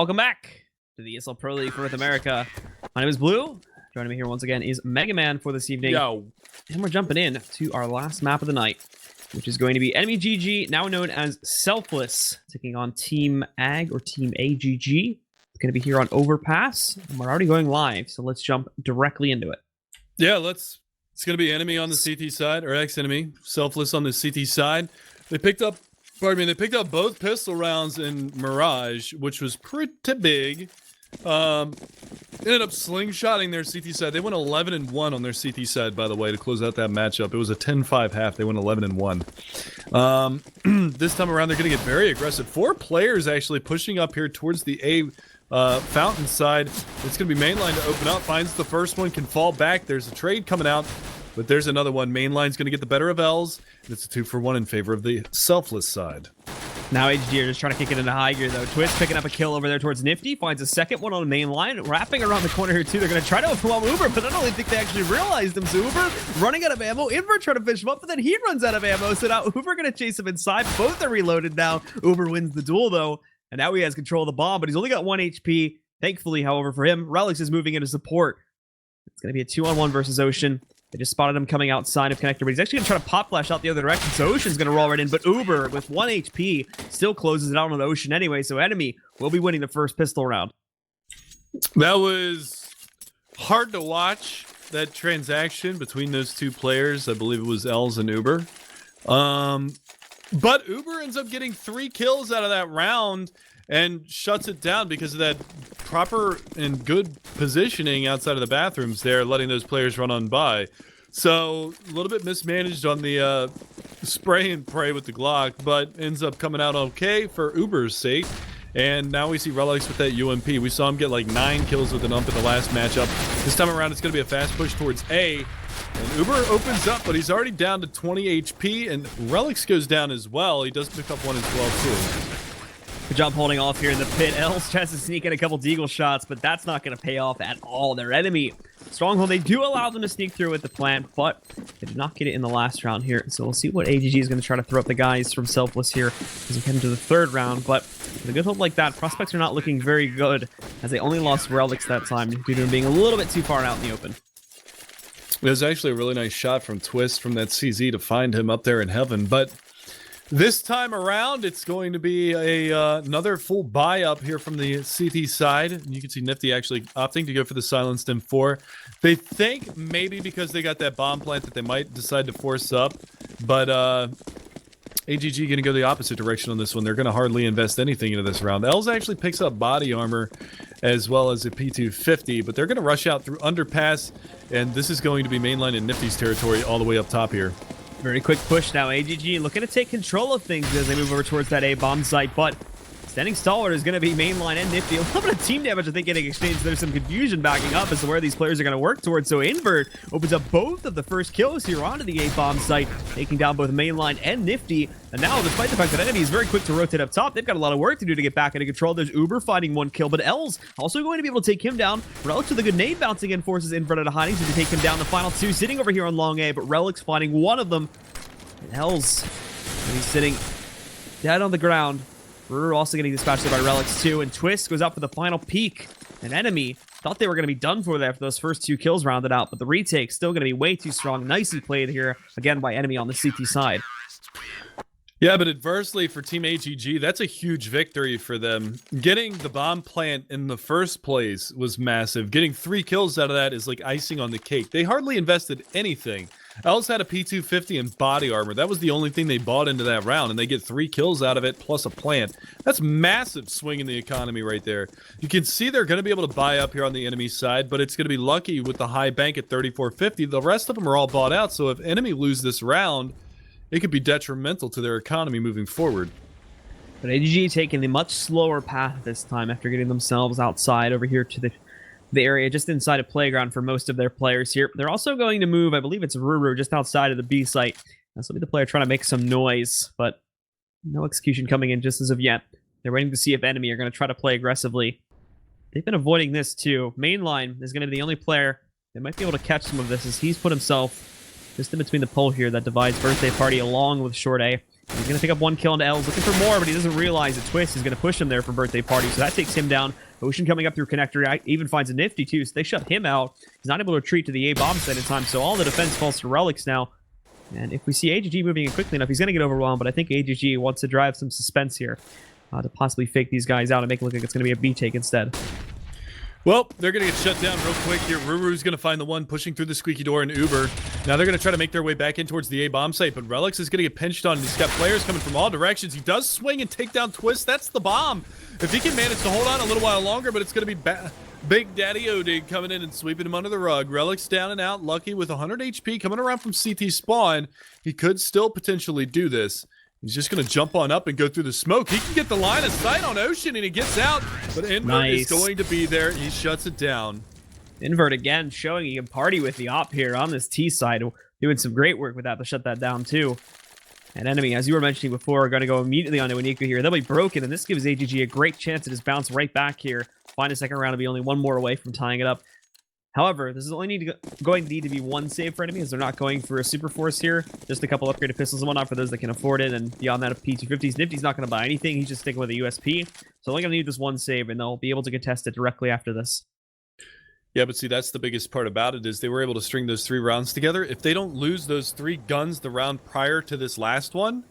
Welcome back to the ESL Pro League for North America. My name is Blue. Joining me here once again is Mega Man for this evening. Yo. And we're jumping in to our last map of the night, which is going to be Enemy GG, now known as Selfless, taking on Team AGG or Team AGG. It's going to be here on Overpass, and we're already going live, so let's jump directly into it. Yeah, it's going to be Enemy on the CT side, or ex-Enemy, Selfless on the CT side. They picked up both pistol rounds in Mirage, which was pretty big. Ended up slingshotting their CT side. They went 11-1 on their CT side, by the way, to close out that matchup. It was a 10-5 half. They went 11-1. This time around, they're going to get very aggressive. 4 players actually pushing up here towards the A fountain side. It's going to be mainline to open up. Finds the first one, can fall back. There's a trade coming out, but there's another one. Mainline's going to get the better of Els. And it's a 2-for-1 in favor of the Selfless side. Now AGG are just trying to kick it into high gear, though. Twist picking up a kill over there towards Nifty. Finds a second one on the main line. Wrapping around the corner here, too. They're going to try to overwhelm Uber, but I don't really think they actually realized him. So Uber running out of ammo. Invert trying to fish him up, but then he runs out of ammo. So now Uber going to chase him inside. Both are reloaded now. Uber wins the duel, though. And now he has control of the bomb, but he's only got 1 HP. Thankfully, however, for him, Relics is moving into support. It's going to be a 2-on-1 versus Ocean. They just spotted him coming outside of Connector, but he's actually going to try to pop flash out the other direction, so Ocean's going to roll right in, but Uber, with 1 HP, still closes it out on Ocean anyway, so Enemy will be winning the first pistol round. That was hard to watch, that transaction between those two players. I believe it was Els and Uber. But Uber ends up getting 3 kills out of that round and shuts it down because of that proper and good positioning outside of the bathrooms there, letting those players run on by. So a little bit mismanaged on the spray and pray with the Glock, but ends up coming out okay for Uber's sake. And now we see Relics with that UMP. We saw him get like 9 kills with an ump in the last matchup. This time around, it's going to be a fast push towards A. And Uber opens up, but he's already down to 20 HP, and Relics goes down as well. He does pick up one as well, too. Good job holding off here in the pit. Els tries to sneak in a couple deagle shots, but that's not going to pay off at all. Their enemy stronghold, they do allow them to sneak through with the plant, but they did not get it in the last round here. So we'll see what AGG is going to try to throw up the guys from Selfless here as we head into the 3rd round. But with a good hold like that, prospects are not looking very good as they only lost Relics that time due to him being a little bit too far out in the open. It was actually a really nice shot from Twist from that CZ to find him up there in heaven, but this time around, it's going to be another full buy up here from the CT side. You can see Nifty actually opting to go for the silenced M4. They think maybe because they got that bomb plant that they might decide to force up, but AGG going to go the opposite direction on this one. They're going to hardly invest anything into this round. Els actually picks up body armor as well as a P250, but they're going to rush out through Underpass, and this is going to be mainline in Nifty's territory all the way up top here. Very quick push now. AGG looking to take control of things as they move over towards that A-bomb site, but standing stalwart is going to be mainline and Nifty. A little bit of team damage, I think, getting exchanged. There's some confusion backing up as to where these players are going to work towards. So Invert opens up both of the first kills here onto the A-bomb site, taking down both mainline and Nifty. And now, despite the fact that Enemy is very quick to rotate up top, they've got a lot of work to do to get back into control. There's Uber finding 1 kill, but Els also going to be able to take him down. Relics with a good nade bouncing in forces Invert out of hiding, so to take him down. The final 2 sitting over here on long A, but Relics finding 1 of them. And Els, and he's sitting dead on the ground. Brewer also getting dispatched there by Relics too, and Twist goes out for the final peek. An Enemy thought they were going to be done for there after those first 2 kills rounded out, but the retake still going to be way too strong. Nicely played here, again by Enemy on the CT side. Yeah, but adversely for Team AGG, that's a huge victory for them. Getting the bomb plant in the first place was massive. Getting 3 kills out of that is like icing on the cake. They hardly invested anything. Els had a P250 and body armor. That was the only thing they bought into that round, and they get 3 kills out of it plus a plant. That's massive swing in the economy right there. You can see they're going to be able to buy up here on the enemy side, but it's going to be lucky with the high bank at 3450. The rest of them are all bought out, so if enemy lose this round, it could be detrimental to their economy moving forward. But AGG taking the much slower path this time after getting themselves outside over here to the area just inside a playground for most of their players here. They're also going to move, I believe it's Ruru, just outside of the B site. This will be the player trying to make some noise, but no execution coming in just as of yet. They're waiting to see if Enemy are going to try to play aggressively. They've been avoiding this too. Mainline is going to be the only player that might be able to catch some of this as he's put himself just in between the pole here that divides Birthday Party along with Short A. He's going to pick up one kill into L's, looking for more, but he doesn't realize that Twist is going to push him there for birthday party, so that takes him down. Ocean coming up through connector, even finds a Nifty too, so they shut him out. He's not able to retreat to the A bomb site in time, so all the defense falls to Relics now. And if we see AGG moving in quickly enough, he's going to get overwhelmed, but I think AGG wants to drive some suspense here to possibly fake these guys out and make it look like it's going to be a B take instead. Well, they're going to get shut down real quick here. Ruru's going to find the one pushing through the squeaky door in Uber. Now they're going to try to make their way back in towards the A bomb site, but Relics is going to get pinched on. He's got players coming from all directions. He does swing and take down Twist. That's the bomb. If he can manage to hold on a little while longer, but it's going to be Big Daddy Odig coming in and sweeping him under the rug. Relics down and out. Lucky with 100 HP coming around from CT spawn. He could still potentially do this. He's just going to jump on up and go through the smoke. He can get the line of sight on Ocean, and he gets out. But Invert is going to be there. He shuts it down. Invert again showing he can party with the op here on this T side. Doing some great work with that to shut that down too. And Enemy, as you were mentioning before, are going to go immediately onto Unika here. They'll be broken, and this gives AGG a great chance to just bounce right back here. Find a second round to be only one more away from tying it up. However, this is only going to need to be one save for Enemy, as they're not going for a super force here. Just a couple upgraded pistols and whatnot for those that can afford it. And beyond that, of P250s, Nifty's not going to buy anything. He's just sticking with a USP. So only going to need this one save, and they'll be able to contest it directly after this. Yeah, but see, that's the biggest part about it is they were able to string those 3 rounds together. If they don't lose those 3 guns the round prior to this last one,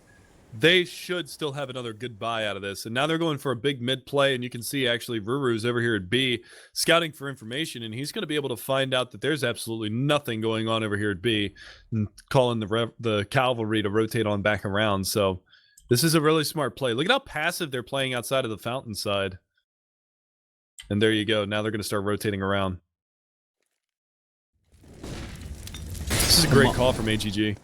they should still have another good buy out of this. And now they're going for a big mid play, and you can see actually Ruru's over here at B scouting for information, and he's going to be able to find out that there's absolutely nothing going on over here at B, and calling the cavalry to rotate on back around. So this is a really smart play. Look at how passive they're playing outside of the fountain side. And there you go. Now they're going to start rotating around. This is a great call from AGG.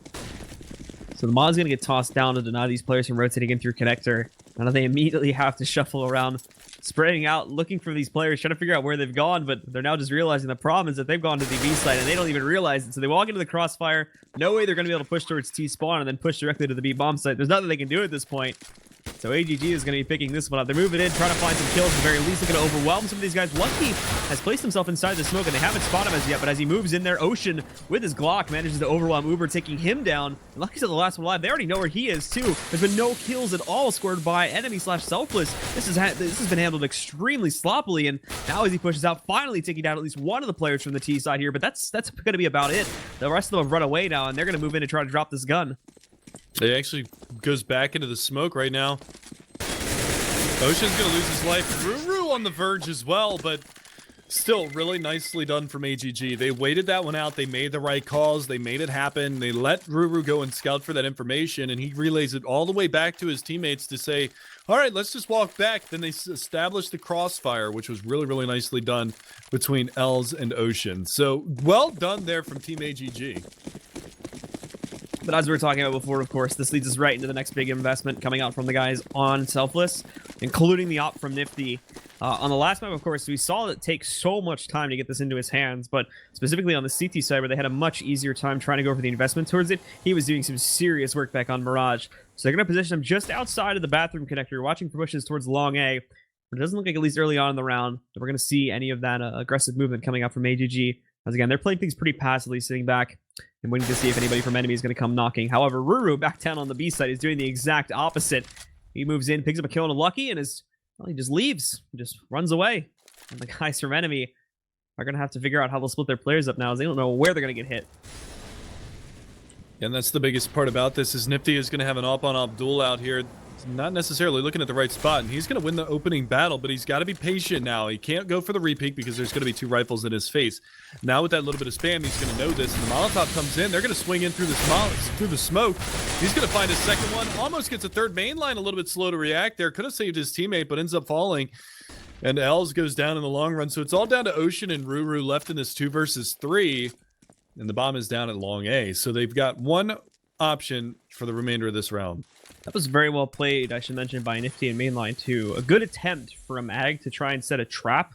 So the mod's going to get tossed down to deny these players from rotating in through connector. Now they immediately have to shuffle around, spreading out, looking for these players, trying to figure out where they've gone, but they're now just realizing the problem is that they've gone to the B side and they don't even realize it. So they walk into the crossfire. No way they're going to be able to push towards T spawn and then push directly to the B bomb site. There's nothing they can do at this point. So AGG is going to be picking this one up. They're moving in, trying to find some kills. At the very least, they're going to overwhelm some of these guys. Lucky has placed himself inside the smoke, and they haven't spotted him as yet. But as he moves in there, Ocean, with his Glock, manages to overwhelm Uber, taking him down. And Lucky's the last one alive. They already know where he is, too. There's been no kills at all scored by Enemy/Selfless. This has been handled extremely sloppily, and now as he pushes out, finally taking down at least one of the players from the T side here. But that's going to be about it. The rest of them have run away now, and they're going to move in and try to drop this gun. It actually goes back into the smoke right now. Ocean's going to lose his life. Ruru on the verge as well, but still really nicely done from AGG. They waited that one out. They made the right calls. They made it happen. They let Ruru go and scout for that information, and he relays it all the way back to his teammates to say, all right, let's just walk back. Then they established the crossfire, which was really, really nicely done between Els and Ocean. So well done there from Team AGG. But as we were talking about before, of course, this leads us right into the next big investment coming out from the guys on Selfless, including the op from Nifty. On the last map, of course, we saw it take so much time to get this into his hands, but specifically on the CT side, where they had a much easier time trying to go for the investment towards it, he was doing some serious work back on Mirage. So they're going to position him just outside of the bathroom connector, watching for pushes towards long A. But it doesn't look like, at least early on in the round, that we're going to see any of that aggressive movement coming out from AGG. As again, they're playing things pretty passively, sitting back and waiting to see if anybody from Enemy is going to come knocking. However, Ruru back down on the B side is doing the exact opposite. He moves in, picks up a kill on a Lucky, and he just leaves. He just runs away. And the guys from Enemy are going to have to figure out how they'll split their players up now, as they don't know where they're going to get hit. And that's the biggest part about this, is Nifty is going to have an op-on-op duel out here. Not necessarily looking at the right spot, and he's going to win the opening battle, but he's got to be patient now. He can't go for the repeat because there's going to be 2 rifles in his face. Now with that little bit of spam, he's going to know this, and the Molotov comes in. They're going to swing in through the smoke. He's going to find his second one. Almost gets a third main line, a little bit slow to react there. Could have saved his teammate, but ends up falling. And Els goes down in the long run. So it's all down to Ocean and Ruru left in this 2 versus 3. And the bomb is down at long A. So they've got one option for the remainder of this round. That was very well played, I should mention, by Nifty and Mainline too. A good attempt from AGG to try and set a trap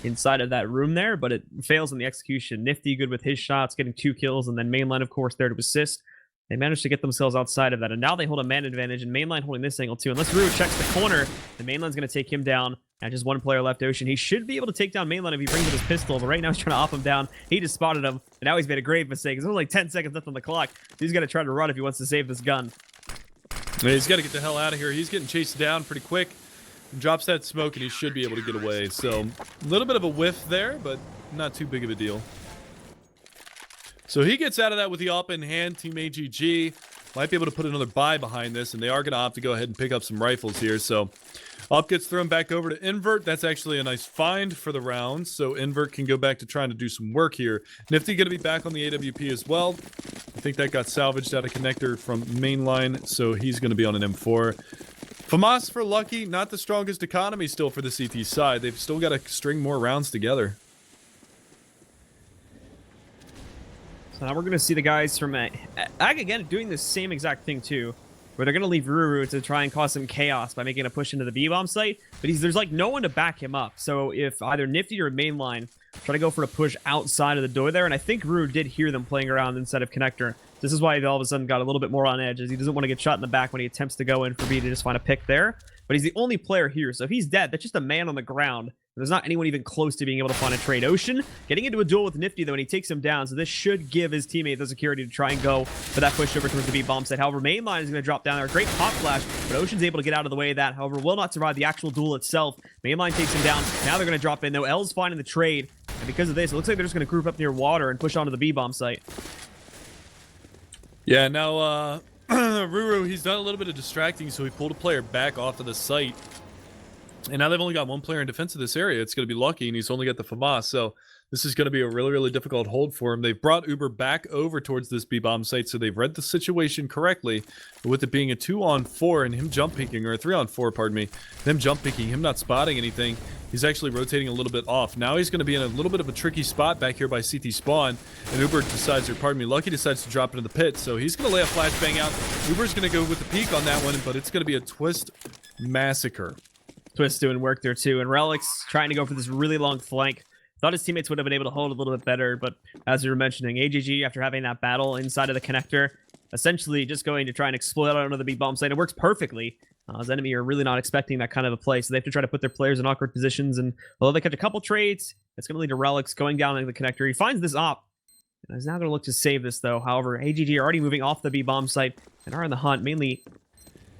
inside of that room there, but it fails in the execution. Nifty good with his shots, getting 2 kills, and then Mainline, of course, there to assist. They managed to get themselves outside of that, and now they hold a man advantage, and Mainline holding this angle too. Unless Ruru checks the corner, the Mainline's going to take him down. And just one player left, Ocean. He should be able to take down Mainline if he brings up his pistol, but right now he's trying to op him down. He just spotted him, and now he's made a grave mistake. There's only like 10 seconds left on the clock. He's got to try to run if he wants to save this gun. He's got to get the hell out of here. He's getting chased down pretty quick. Drops that smoke, and he should be able to get away. So, a little bit of a whiff there, but not too big of a deal. So, he gets out of that with the AWP in hand. Team AGG might be able to put another buy behind this, and they are going to opt to go ahead and pick up some rifles here. So, AWP gets thrown back over to Invert. That's actually a nice find for the round, so Invert can go back to trying to do some work here. Nifty going to be back on the AWP as well. I think that got salvaged out of connector from mainline, so he's going to be on an M4. FAMAS for Lucky, not the strongest economy still for the CT side. They've still got to string more rounds together. So now we're going to see the guys from AGG again doing the same exact thing too, where they're going to leave Ruru to try and cause some chaos by making a push into the B-bomb site, but there's like no one to back him up. So if either Nifty or Mainline try to go for a push outside of the door there, and I think Ruru did hear them playing around inside of connector. This is why he all of a sudden got a little bit more on edge, as he doesn't want to get shot in the back when he attempts to go in for B to just find a pick there. But he's the only player here, so if he's dead, that's just a man on the ground. There's not anyone even close to being able to find a trade. Ocean getting into a duel with Nifty, though, and he takes him down, so this should give his teammate the security to try and go for that push over towards the B-bomb site. However, Mainline is going to drop down there. Great pop flash, but Ocean's able to get out of the way of that. However, will not survive the actual duel itself. Mainline takes him down. Now they're going to drop in, though. L's finding the trade, and because of this, it looks like they're just going to group up near water and push onto the B-bomb site. Yeah, now, Ruru, he's done a little bit of distracting, so he pulled a player back off of the site. And now they've only got one player in defense of this area. It's going to be Lucky, and he's only got the FAMAS, so this is going to be a really, really difficult hold for him. They've brought Uber back over towards this B-bomb site, so they've read the situation correctly, with it being a 2-on-4 and him jump peeking, or a 3-on-4, pardon me, them jump peeking, him not spotting anything. He's actually rotating a little bit off. Now he's going to be in a little bit of a tricky spot back here by CT spawn, and Uber decides, or pardon me, Lucky decides to drop into the pit, so he's going to lay a flashbang out. Uber's going to go with the peek on that one, but it's going to be a Twist massacre. Twist doing work there too, and Relic's trying to go for this really long flank. Thought his teammates would have been able to hold a little bit better, but as you were mentioning, AGG, after having that battle inside of the connector, essentially just going to try and explode out onto the B-bomb site. It works perfectly. As enemy are really not expecting that kind of a play, so they have to try to put their players in awkward positions, and although they catch a couple trades, it's going to lead to Relic's going down into the connector. He finds this op, and he's now going to look to save this, though. However, AGG are already moving off the B-bomb site and are on the hunt, mainly.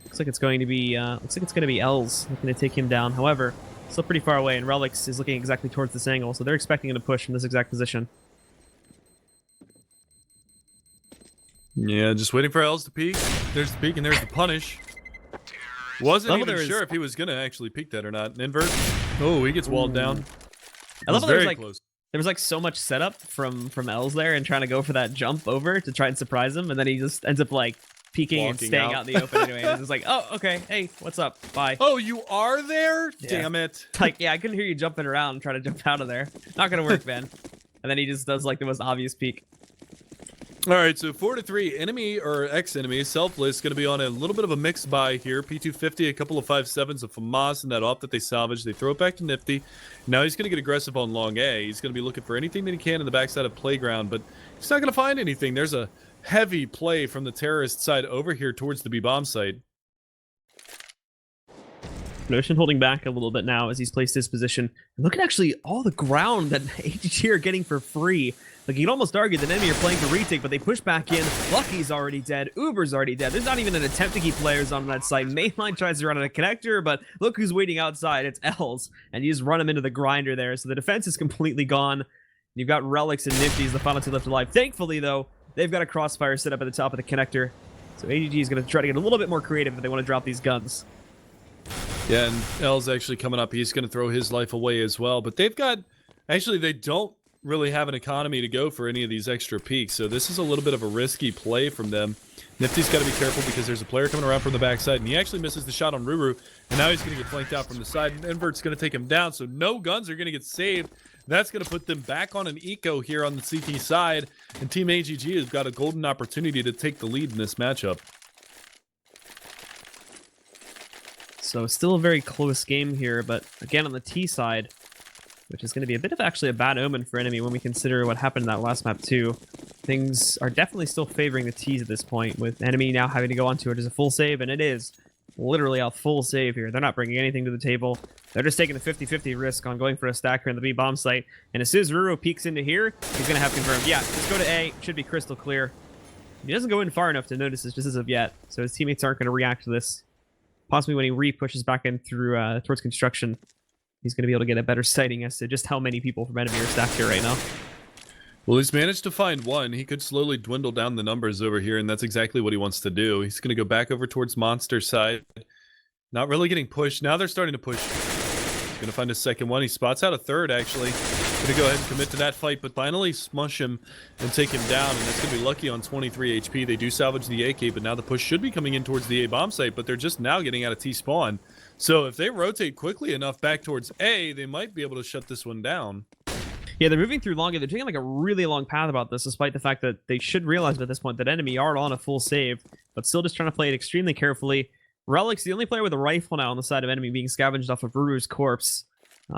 Looks like it's going to be L's looking to take him down. However, still pretty far away, and Relics is looking exactly towards this angle, so they're expecting him to push from this exact position. Yeah, just waiting for L's to peek. There's the peek, and there's the punish. Wasn't even sure if he was going to actually peek that or not. Invert. Oh, he gets walled down. I love how there was like so much setup from L's there and trying to go for that jump over to try and surprise him, and then he just ends up like peeking and staying out in the open anyway. It's just like, oh, okay, hey, what's up? Bye. Oh, you are there? Yeah. Damn it. Like, yeah, I couldn't hear you jumping around and trying to jump out of there. Not gonna work, man. And then he just does like the most obvious peek. All right, so 4-3, enemy or ex-enemy, Selfless, going to be on a little bit of a mixed buy here. P250, a couple of 5.7s of FAMAS, and that off that they salvage. They throw it back to Nifty. Now he's going to get aggressive on long A. He's going to be looking for anything that he can in the backside of Playground, but he's not going to find anything. There's a heavy play from the terrorist side over here towards the B-bomb site. Notion holding back a little bit now as he's placed his position. And look at actually all the ground that AGG are getting for free. Like, you can almost argue that enemy are playing for retake, but they push back in. Lucky's already dead. Uber's already dead. There's not even an attempt to keep players on that site. Mainline tries to run on a connector, but look who's waiting outside. It's L's, and you just run him into the grinder there. So the defense is completely gone. You've got Relics and Nifty's the final two left alive. Thankfully, though, they've got a crossfire set up at the top of the connector. So AGG is going to try to get a little bit more creative if they want to drop these guns. Yeah, and L's actually coming up. He's going to throw his life away as well. But they've got... Actually, they don't really have an economy to go for any of these extra peaks. So this is a little bit of a risky play from them. Nifty's got to be careful because there's a player coming around from the backside, and he actually misses the shot on Ruru. And now he's going to get flanked out from the side, and Invert's going to take him down. So no guns are going to get saved. That's going to put them back on an eco here on the CT side. And Team AGG has got a golden opportunity to take the lead in this matchup. So still a very close game here, but again on the T side, which is going to be a bit of actually a bad omen for enemy when we consider what happened in that last map too. Things are definitely still favoring the T's at this point, with enemy now having to go onto it as a full save, and it is literally a full save here. They're not bringing anything to the table. They're just taking the 50-50 risk on going for a stacker in the B bomb site. And as soon as Ruru peeks into here, he's going to have confirmed. Yeah, just go to A. Should be crystal clear. He doesn't go in far enough to notice this just as of yet, so his teammates aren't going to react to this. Possibly when he re-pushes back in through towards construction, he's going to be able to get a better sighting as to just how many people from enemy are stacked here right now. Well, he's managed to find one. He could slowly dwindle down the numbers over here, and that's exactly what he wants to do. He's going to go back over towards Monster side. Not really getting pushed. Now they're starting to push. He's going to find a second one. He spots out a third, actually. Going to go ahead and commit to that fight, but finally smush him and take him down, and that's going to be lucky on 23 HP. They do salvage the AK, but now the push should be coming in towards the A bomb site, but they're just now getting out of T-spawn. So if they rotate quickly enough back towards A, they might be able to shut this one down. Yeah, they're moving through longer. They're taking like a really long path about this, despite the fact that they should realize at this point that enemy are on a full save, but still just trying to play it extremely carefully. Relic's the only player with a rifle now on the side of enemy, being scavenged off of Ruru's corpse.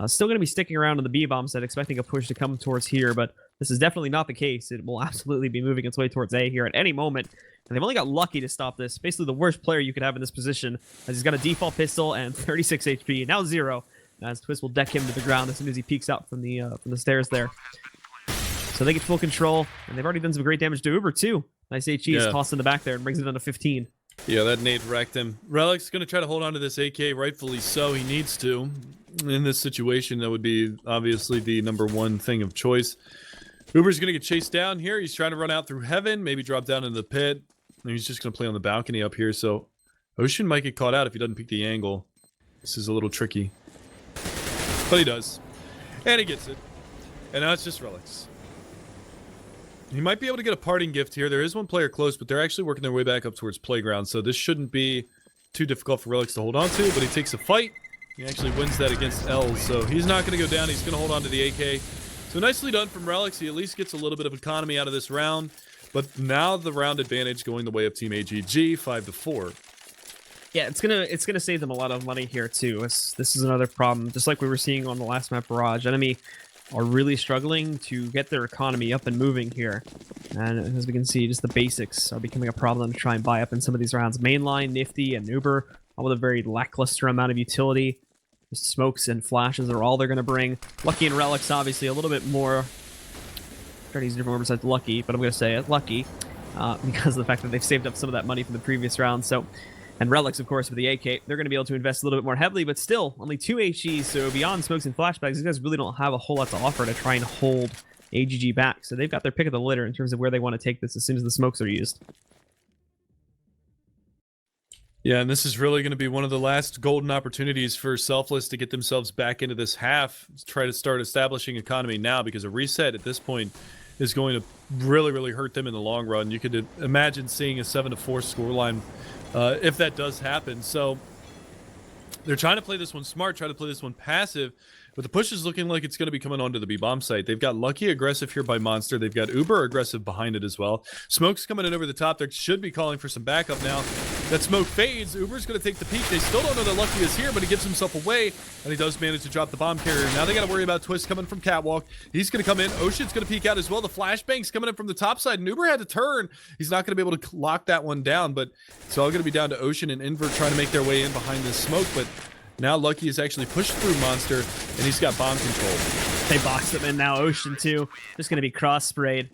Still going to be sticking around on the B-bomb set, expecting a push to come towards here, but this is definitely not the case. It will absolutely be moving its way towards A here at any moment, and they've only got lucky to stop this. Basically the worst player you could have in this position, as he's got a default pistol and 36 HP, now 0. As Twist will deck him to the ground as soon as he peeks out from the stairs there. So they get full control, and they've already done some great damage to Uber too. Nice HE is tossed in the back there and brings it down to 15. Yeah, that nade wrecked him. Relic's going to try to hold on to this AK, rightfully so. He needs to. In this situation, that would be obviously the #1 thing of choice. Uber's going to get chased down here. He's trying to run out through heaven, maybe drop down into the pit. And he's just going to play on the balcony up here, so Ocean might get caught out if he doesn't pick the angle. This is a little tricky. But he does. And he gets it. And now it's just Relics. He might be able to get a parting gift here. There is one player close, but they're actually working their way back up towards Playground, so this shouldn't be too difficult for Relics to hold on to, but he takes a fight. He actually wins that against L, so he's not going to go down. He's going to hold on to the AK. So nicely done from Relics. He at least gets a little bit of economy out of this round, but now the round advantage going the way of Team AGG, 5-4. Yeah, it's gonna save them a lot of money here too. This is another problem, just like we were seeing on the last map, Barrage. Enemy are really struggling to get their economy up and moving here, and as we can see, just the basics are becoming a problem to try and buy up in some of these rounds. Mainline, Nifty, and Uber, all with a very lackluster amount of utility. Just smokes and flashes are all they're gonna bring. Lucky and Relics, obviously, a little bit more. I'm trying to use a different word besides lucky, but I'm gonna say it lucky because of the fact that they've saved up some of that money from the previous round. So. And Relics, of course, with the AK, they're going to be able to invest a little bit more heavily, but still, only 2 HEs, so beyond smokes and flashbacks, these guys really don't have a whole lot to offer to try and hold AGG back. So they've got their pick of the litter in terms of where they want to take this as soon as the smokes are used. Yeah, and this is really going to be one of the last golden opportunities for Selfless to get themselves back into this half, try to start establishing economy now, because a reset at this point is going to really, really hurt them in the long run. You could imagine seeing a 7-4 scoreline if that does happen. So they're trying to play this one smart, try to play this one passive, but the push is looking like it's going to be coming onto the B-bomb site. They've got Lucky aggressive here by Monster. They've got Uber aggressive behind it as well. Smoke's coming in over the top. They should be calling for some backup now. That smoke fades. Uber's going to take the peek. They still don't know that Lucky is here, but he gives himself away, and he does manage to drop the bomb carrier. Now they got to worry about Twist coming from Catwalk. He's going to come in. Ocean's going to peek out as well. The flashbang's coming in from the top side, and Uber had to turn. He's not going to be able to lock that one down, but it's all going to be down to Ocean and Invert trying to make their way in behind this smoke, but now Lucky is actually pushed through Monster, and he's got bomb control. They boxed him in now. Ocean, too. Just going to be cross-sprayed.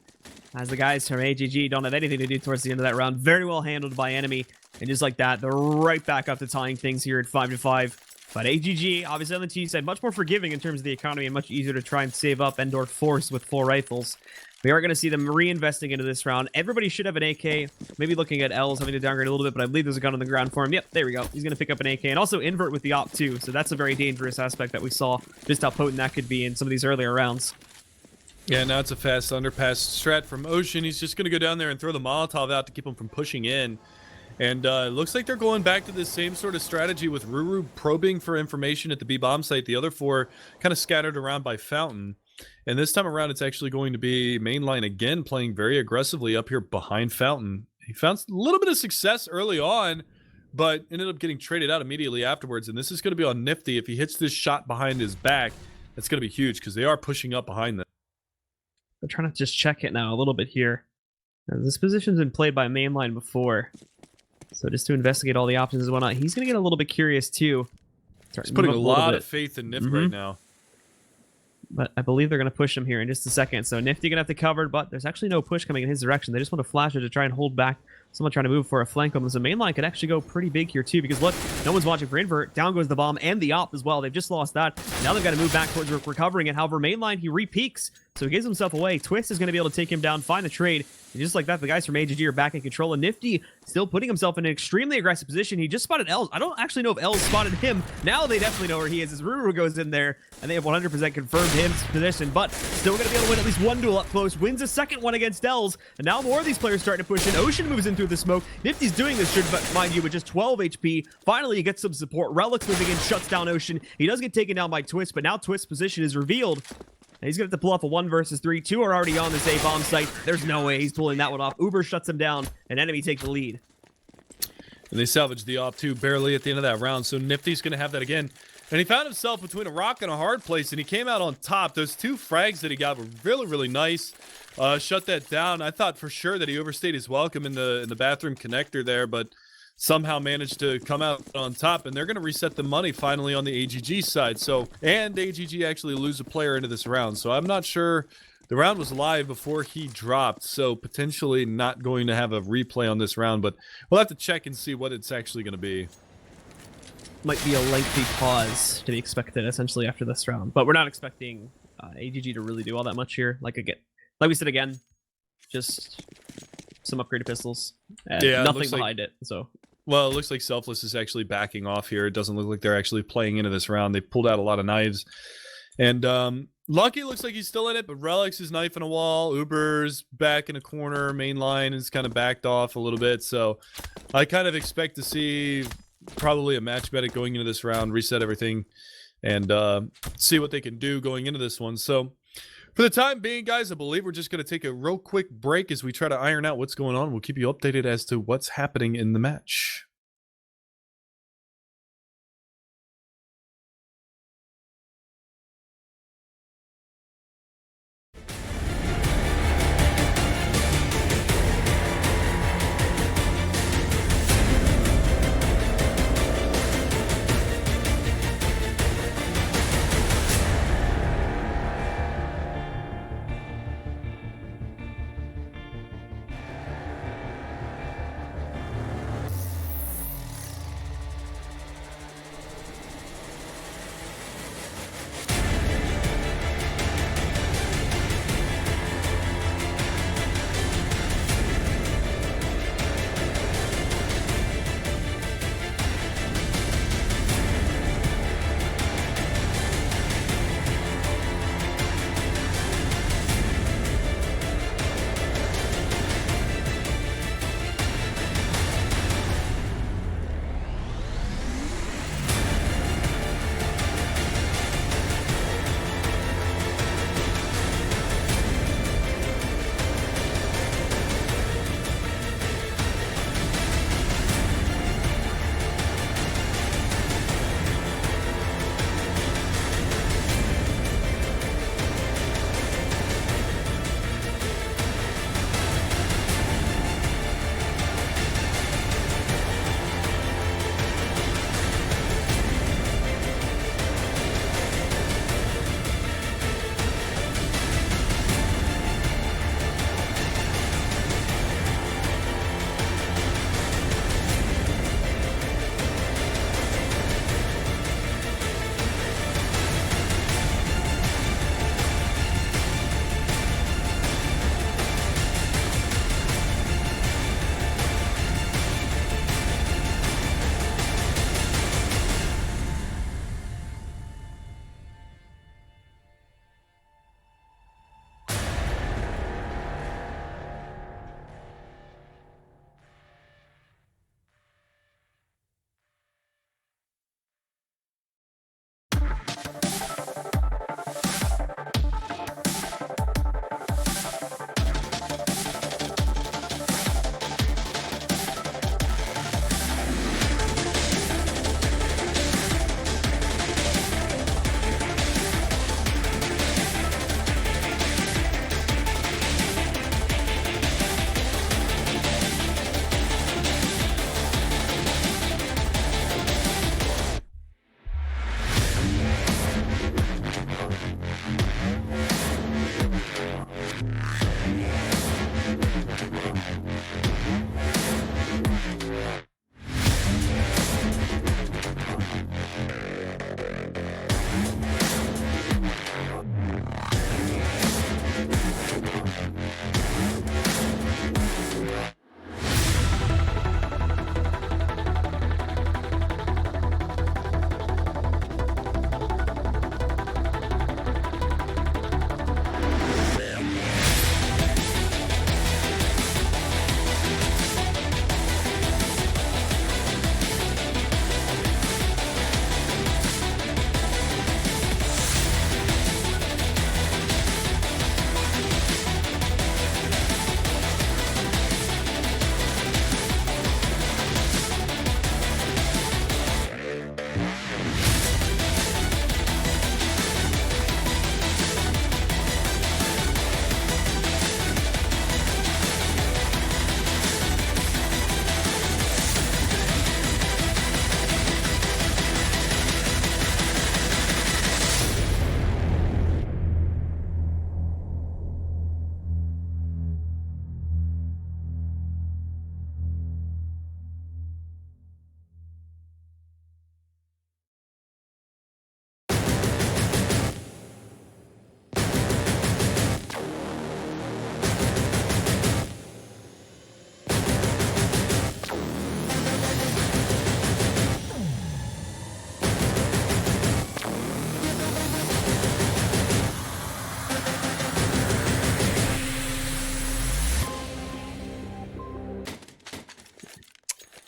As the guys from AGG don't have anything to do towards the end of that round. Very well handled by enemy. And just like that, they're right back up to tying things here at 5-5. But AGG, obviously on the T side, much more forgiving in terms of the economy and much easier to try and save up and/or force with 4 rifles. We are going to see them reinvesting into this round. Everybody should have an AK. Maybe looking at L's having to downgrade a little bit, but I believe there's a gun on the ground for him. Yep, there we go. He's going to pick up an AK. And also Invert with the op too. So that's a very dangerous aspect that we saw. Just how potent that could be in some of these earlier rounds. Yeah, now it's a fast underpass strat from Ocean. He's just going to go down there and throw the Molotov out to keep him from pushing in. And it looks like they're going back to this same sort of strategy with Ruru probing for information at the B-bomb site. The other 4 kind of scattered around by Fountain. And this time around, it's actually going to be Mainline again, playing very aggressively up here behind Fountain. He found a little bit of success early on, but ended up getting traded out immediately afterwards. And this is going to be on Nifty. If he hits this shot behind his back, that's going to be huge because they are pushing up behind them. I'm trying to just check it now a little bit here. Now, this position's been played by Mainline before. So just to investigate all the options and whatnot, he's going to get a little bit curious too. He's putting a lot of faith in Nif right now. but I believe they're going to push him here in just a second. So Nifty going to have to cover, but there's actually no push coming in his direction. They just want to flash it to try and hold back someone trying to move for a flank home. So main line could actually go pretty big here too, because look, no one's watching for invert. Down goes the bomb and the op as well. They've just lost that. Now they've got to move back towards recovering it. However, main line, he re-peaks, so he gives himself away. Twist is going to be able to take him down, find the trade. And just like that, the guys from AGG are back in control, and Nifty still putting himself in an extremely aggressive position. He just spotted Els. I don't actually know if Els spotted him. Now they definitely know where he is as Ruru goes in there, and they have 100% confirmed his position, but still going to be able to win at least one duel up close. Wins a second one against Els, and now more of these players starting to push in. Ocean moves in through the smoke. Nifty's doing this, but mind you, with just 12 HP. Finally, he gets some support. Relics moving in, shuts down Ocean. He does get taken down by Twist, but now Twist's position is revealed. And he's going to have to pull off a 1 versus 3. 2 are already on this A-bomb site. There's no way he's pulling that one off. Uber shuts him down, and enemy take the lead. And they salvaged the op too, barely at the end of that round. So Nifty's going to have that again. And he found himself between a rock and a hard place, and he came out on top. Those 2 frags that he got were really, really nice. Shut that down. I thought for sure that he overstayed his welcome in the bathroom connector there, but somehow managed to come out on top, and they're going to reset the money finally on the AGG side. So, and AGG actually lose a player into this round. So I'm not sure. The round was live before he dropped, so potentially not going to have a replay on this round, but we'll have to check and see what it's actually going to be. Might be a lengthy pause to be expected essentially after this round, but we're not expecting AGG to really do all that much here. Like we said again, just some upgraded pistols and nothing behind it. So. Well, it looks like Selfless is actually backing off here. It doesn't look like they're actually playing into this round. They pulled out a lot of knives. And Lucky looks like he's still in it, but Relics is knifing a wall. Uber's back in a corner. Main line is kind of backed off a little bit. So I kind of expect to see probably a match medic going into this round, reset everything, and see what they can do going into this one. So for the time being, guys, I believe we're just going to take a real quick break as we try to iron out what's going on. We'll keep you updated as to what's happening in the match.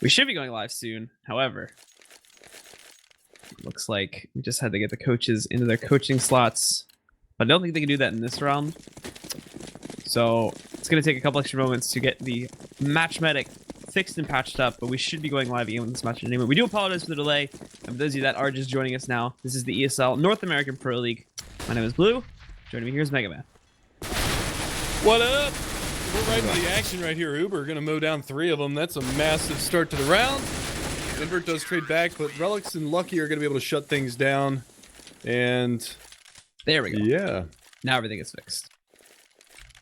We should be going live soon. However, looks like we just had to get the coaches into their coaching slots. But I don't think they can do that in this round. So it's going to take a couple extra moments to get the match medic fixed and patched up. But we should be going live again with this match anyway. We do apologize for the delay. And for those of you that are just joining us now, this is the ESL North American Pro League. My name is Blue. Joining me here is Mega Man. What up? We're right into the action right here, Uber. Gonna mow down 3 of them. That's a massive start to the round. Invert does trade back, but Relics and Lucky are gonna be able to shut things down. And there we go. Yeah. Now everything is fixed.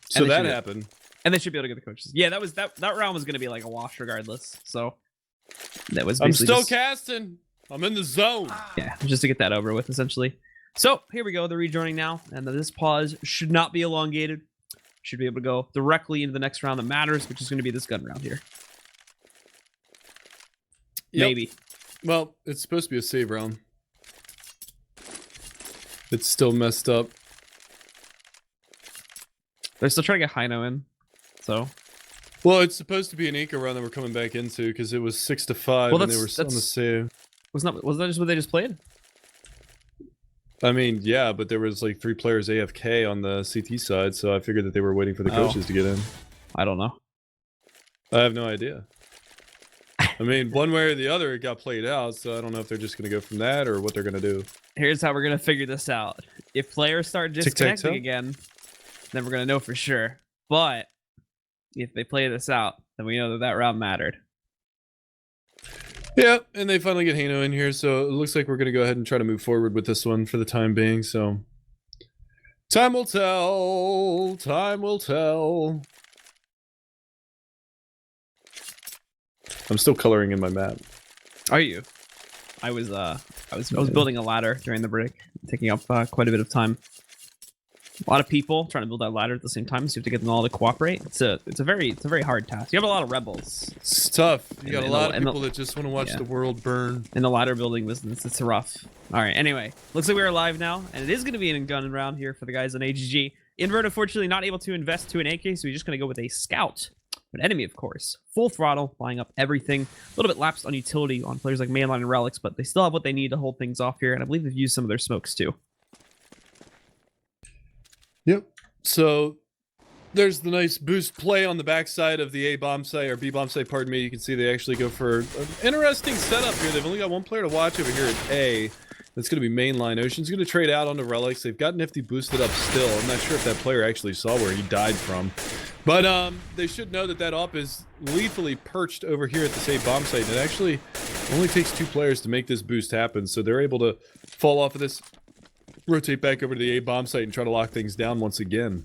So that happened. And they should be able to get the coaches. Yeah, that round was gonna be like a wash regardless. So that was I'm basically still casting. I'm in the zone. Yeah, just to get that over with essentially. So here we go. They're rejoining now, and this pause should not be elongated. Should be able to go directly into the next round that matters, which is going to be this gun round here. Yep. Maybe. Well, it's supposed to be a save round. It's still messed up. They're still trying to get Hino in, so. Well, it's supposed to be an eco round that we're coming back into because it was 6-5 and they were on the save. Wasn't that just what they just played? I mean, yeah, but there was like 3 players AFK on the CT side, so I figured that they were waiting for the coaches to get in. I don't know. I have no idea. I mean, one way or the other, it got played out, so I don't know if they're just going to go from that or what they're going to do. Here's how we're going to figure this out. If players start disconnecting again, then we're going to know for sure. But if they play this out, then we know that that round mattered. Yeah, and they finally get Hano in here, so it looks like we're going to go ahead and try to move forward with this one for the time being, so... Time will tell, time will tell. I'm still coloring in my map. Are you? I was building a ladder during the break, taking up quite a bit of time. A lot of people trying to build that ladder at the same time, so you have to get them all to cooperate. It's a very hard task. You have a lot of rebels. It's tough. You got a lot of people that just want to watch the world burn. In the ladder building business, it's rough. All right. Anyway, looks like we are live now, and it is going to be an gun round here for the guys on AGG. Invert, unfortunately, not able to invest to an AK, so we're just going to go with a scout. But enemy, of course, full throttle, buying up everything. A little bit lapsed on utility on players like Mainline and Relics, but they still have what they need to hold things off here, and I believe they've used some of their smokes too. Yep. So there's the nice boost play on the backside of the A bomb site, or B bomb site, pardon me. You can see they actually go for an interesting setup here. They've only got 1 player to watch over here at A. That's going to be mainline. Ocean's going to trade out onto Relics. They've got Nifty boosted up still. I'm not sure if that player actually saw where he died from. But they should know that that op is lethally perched over here at this A bomb site. And it actually only takes 2 players to make this boost happen. So they're able to fall off of this, rotate back over to the A bomb site and try to lock things down once again.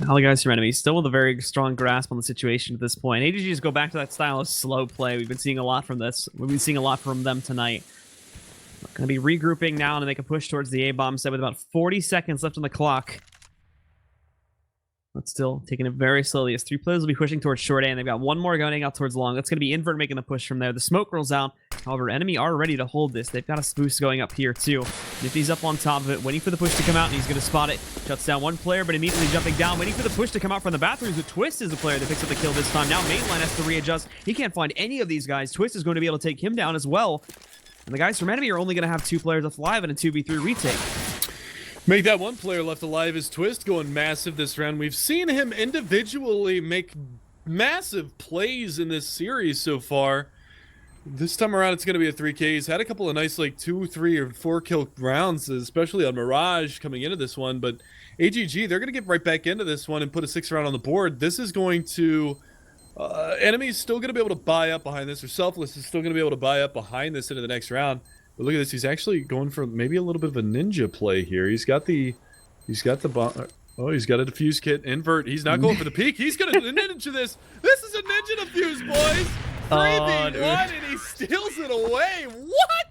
All the guys from enemy still with a very strong grasp on the situation at this point. AGG just go back to that style of slow play. We've been seeing a lot from this. We've been seeing a lot from them tonight. Going to be regrouping now to make a push towards the A-bomb set with about 40 seconds left on the clock. But still taking it very slowly as 3 players will be pushing towards short A, and they've got 1 more going out towards long. That's going to be Invert making the push from there. The smoke rolls out. However, enemy are ready to hold this. They've got a boost going up here too. Nifty's up on top of it, waiting for the push to come out, and he's going to spot it. Shuts down 1 player, but immediately jumping down, waiting for the push to come out from the bathrooms. The Twist is the player that picks up the kill this time. Now Mainline has to readjust. He can't find any of these guys. Twist is going to be able to take him down as well. And the guys from enemy are only going to have 2 players left alive in a 2v3 retake. Make that 1 player left alive is Twist going massive this round. We've seen him individually make massive plays in this series so far. This time around, it's going to be a 3K. He's had a couple of nice, like, 2, 3, or 4 kill rounds, especially on Mirage coming into this one. But AGG, they're going to get right back into this one and put a 6 round on the board. This is going to... enemy's still going to be able to buy up behind this, or Selfless is still going to be able to buy up behind this into the next round. But look at this. He's actually going for maybe a little bit of a ninja play here. He's got the bomb. Oh, he's got a defuse kit. Invert. He's not going for the peak. He's going to ninja this. This is a ninja defuse, boys. 3v1, and he steals it away. What?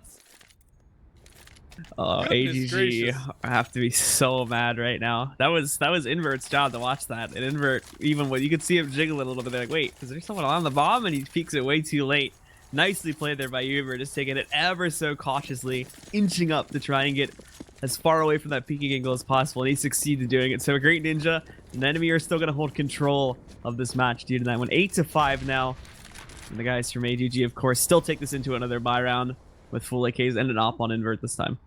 Oh, AGG have to be so mad right now. That was Invert's job to watch that. And Invert, even when you could see him jiggling a little bit, they're like, wait, is there someone on the bomb? And he peeks it way too late. Nicely played there by Uber, just taking it ever so cautiously, inching up to try and get as far away from that peeking angle as possible, and he succeeded doing it. So a great Ninja, and enemy are still going to hold control of this match due to that one. 8-5 now. And the guys from AGG, of course, still take this into another buy round with full AKs and an op on invert this time.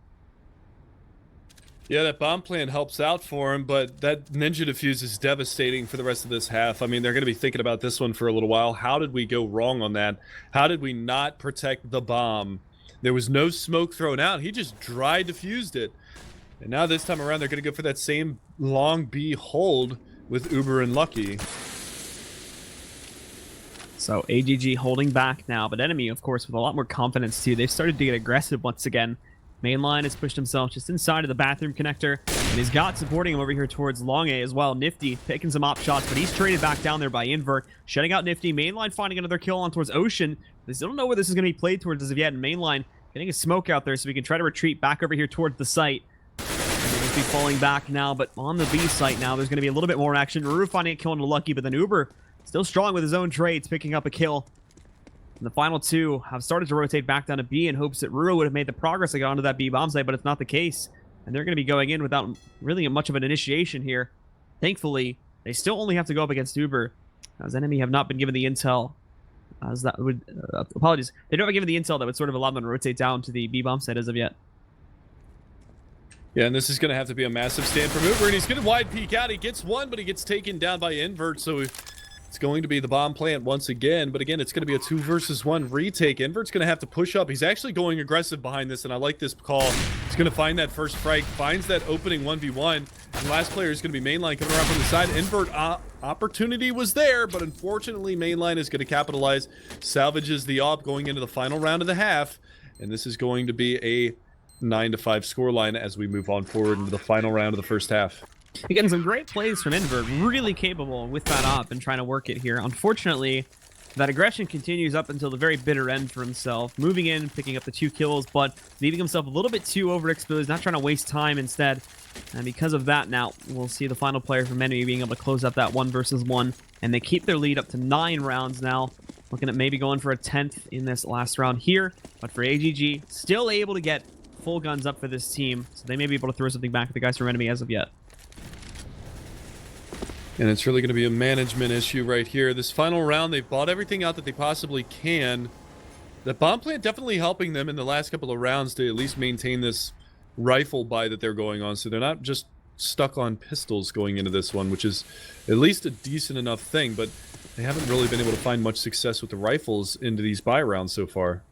Yeah, that bomb plan helps out for him, but that ninja defuse is devastating for the rest of this half. I mean, they're going to be thinking about this one for a little while. How did we go wrong on that? How did we not protect the bomb? There was no smoke thrown out. He just dry diffused it. And now this time around, they're going to go for that same long B hold with Uber and Lucky. So AGG holding back now, but enemy, of course, with a lot more confidence too. They've started to get aggressive once again. Mainline has pushed himself just inside of the bathroom connector, and he's got supporting him over here towards long A as well. Nifty picking some op shots, but he's traded back down there by invert, shutting out Nifty. Mainline finding another kill on towards Ocean. They still don't know where this is going to be played towards as of yet, and Mainline getting a smoke out there so we can try to retreat back over here towards the site. And they'll just be falling back now, but on the B site now, there's going to be a little bit more action. Ruru finding a kill into Lucky, but then Uber still strong with his own trades, picking up a kill. And the final two have started to rotate back down to B in hopes that Ruru would have made the progress to get onto that B bomb site, but it's not the case. And they're going to be going in without really much of an initiation here. Thankfully, they still only have to go up against Uber, as enemy have not been given the intel. As that would apologies, they don't have given the intel that would sort of allow them to rotate down to the B bomb site as of yet. Yeah, and this is going to have to be a massive stand from Uber, and he's going to wide peek out. He gets one, but he gets taken down by invert, so it's going to be the bomb plant once again, but again, it's going to be a 2 versus 1 retake. Invert's going to have to push up. He's actually going aggressive behind this, and I like this call. He's going to find that first frag, finds that opening 1v1, and last player is going to be Mainline coming around from the side. Invert opportunity was there, but unfortunately, Mainline is going to capitalize, salvages the op going into the final round of the half, and this is going to be a 9-5 scoreline as we move on forward into the final round of the first half. Again, some great plays from Invert, really capable with that op and trying to work it here. Unfortunately, that aggression continues up until the very bitter end for himself. Moving in, picking up the 2 kills, but leaving himself a little bit too overexposed, not trying to waste time instead. And because of that now, we'll see the final player from enemy being able to close up that 1 versus 1. And they keep their lead up to 9 rounds now. Looking at maybe going for a 10th in this last round here. But for AGG, still able to get full guns up for this team. So they may be able to throw something back at the guys from enemy as of yet. And it's really going to be a management issue right here. This final round, they've bought everything out that they possibly can. The bomb plant definitely helping them in the last couple of rounds to at least maintain this rifle buy that they're going on. So they're not just stuck on pistols going into this one, which is at least a decent enough thing. But they haven't really been able to find much success with the rifles into these buy rounds so far.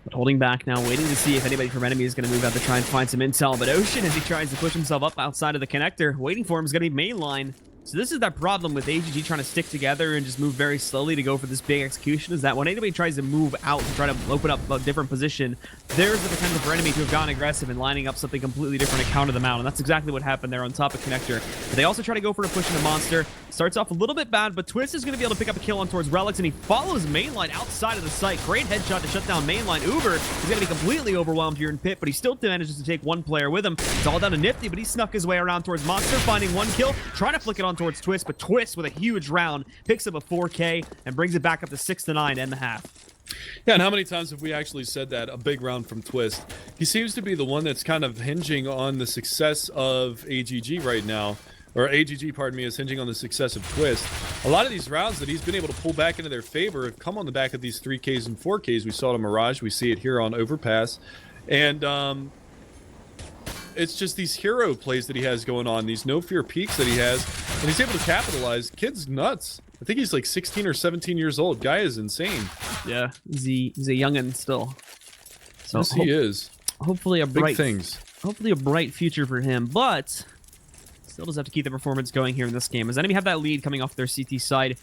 But holding back now, waiting to see if anybody from enemy is going to move out to try and find some intel. But Ocean, as he tries to push himself up outside of the connector, waiting for him is going to be Mainline. So this is that problem with AGG trying to stick together and just move very slowly to go for this big execution, is that when anybody tries to move out and try to open up a different position, there's the potential for enemy to have gone aggressive and lining up something completely different to counter them out. And that's exactly what happened there on top of connector. But they also try to go for a push into monster. Starts off a little bit bad, but Twist is going to be able to pick up a kill on towards Relics, and he follows Mainline outside of the site. Great headshot to shut down Mainline. Uber is going to be completely overwhelmed here in pit, but he still manages to take 1 player with him. It's all down to Nifty, but he snuck his way around towards Monster, finding 1 kill, trying to flick it on towards Twist, but Twist with a huge round picks up a 4K and brings it back up to 6-9 to end the half. Yeah, and how many times have we actually said that? A big round from Twist. He seems to be the one that's kind of hinging on the success of AGG right now. Or AGG, pardon me, is hinging on the success of Twist. A lot of these rounds that he's been able to pull back into their favor have come on the back of these 3Ks and 4Ks. We saw it on Mirage. We see it here on Overpass. And it's just these hero plays that he has going on, these no-fear peaks that he has, and he's able to capitalize. Kid's nuts. I think he's like 16 or 17 years old. Guy is insane. Yeah, he's a youngin' still. So yes, he is. Hopefully a bright things. Hopefully a bright future for him, but still does have to keep the performance going here in this game, as enemy have that lead coming off their CT side.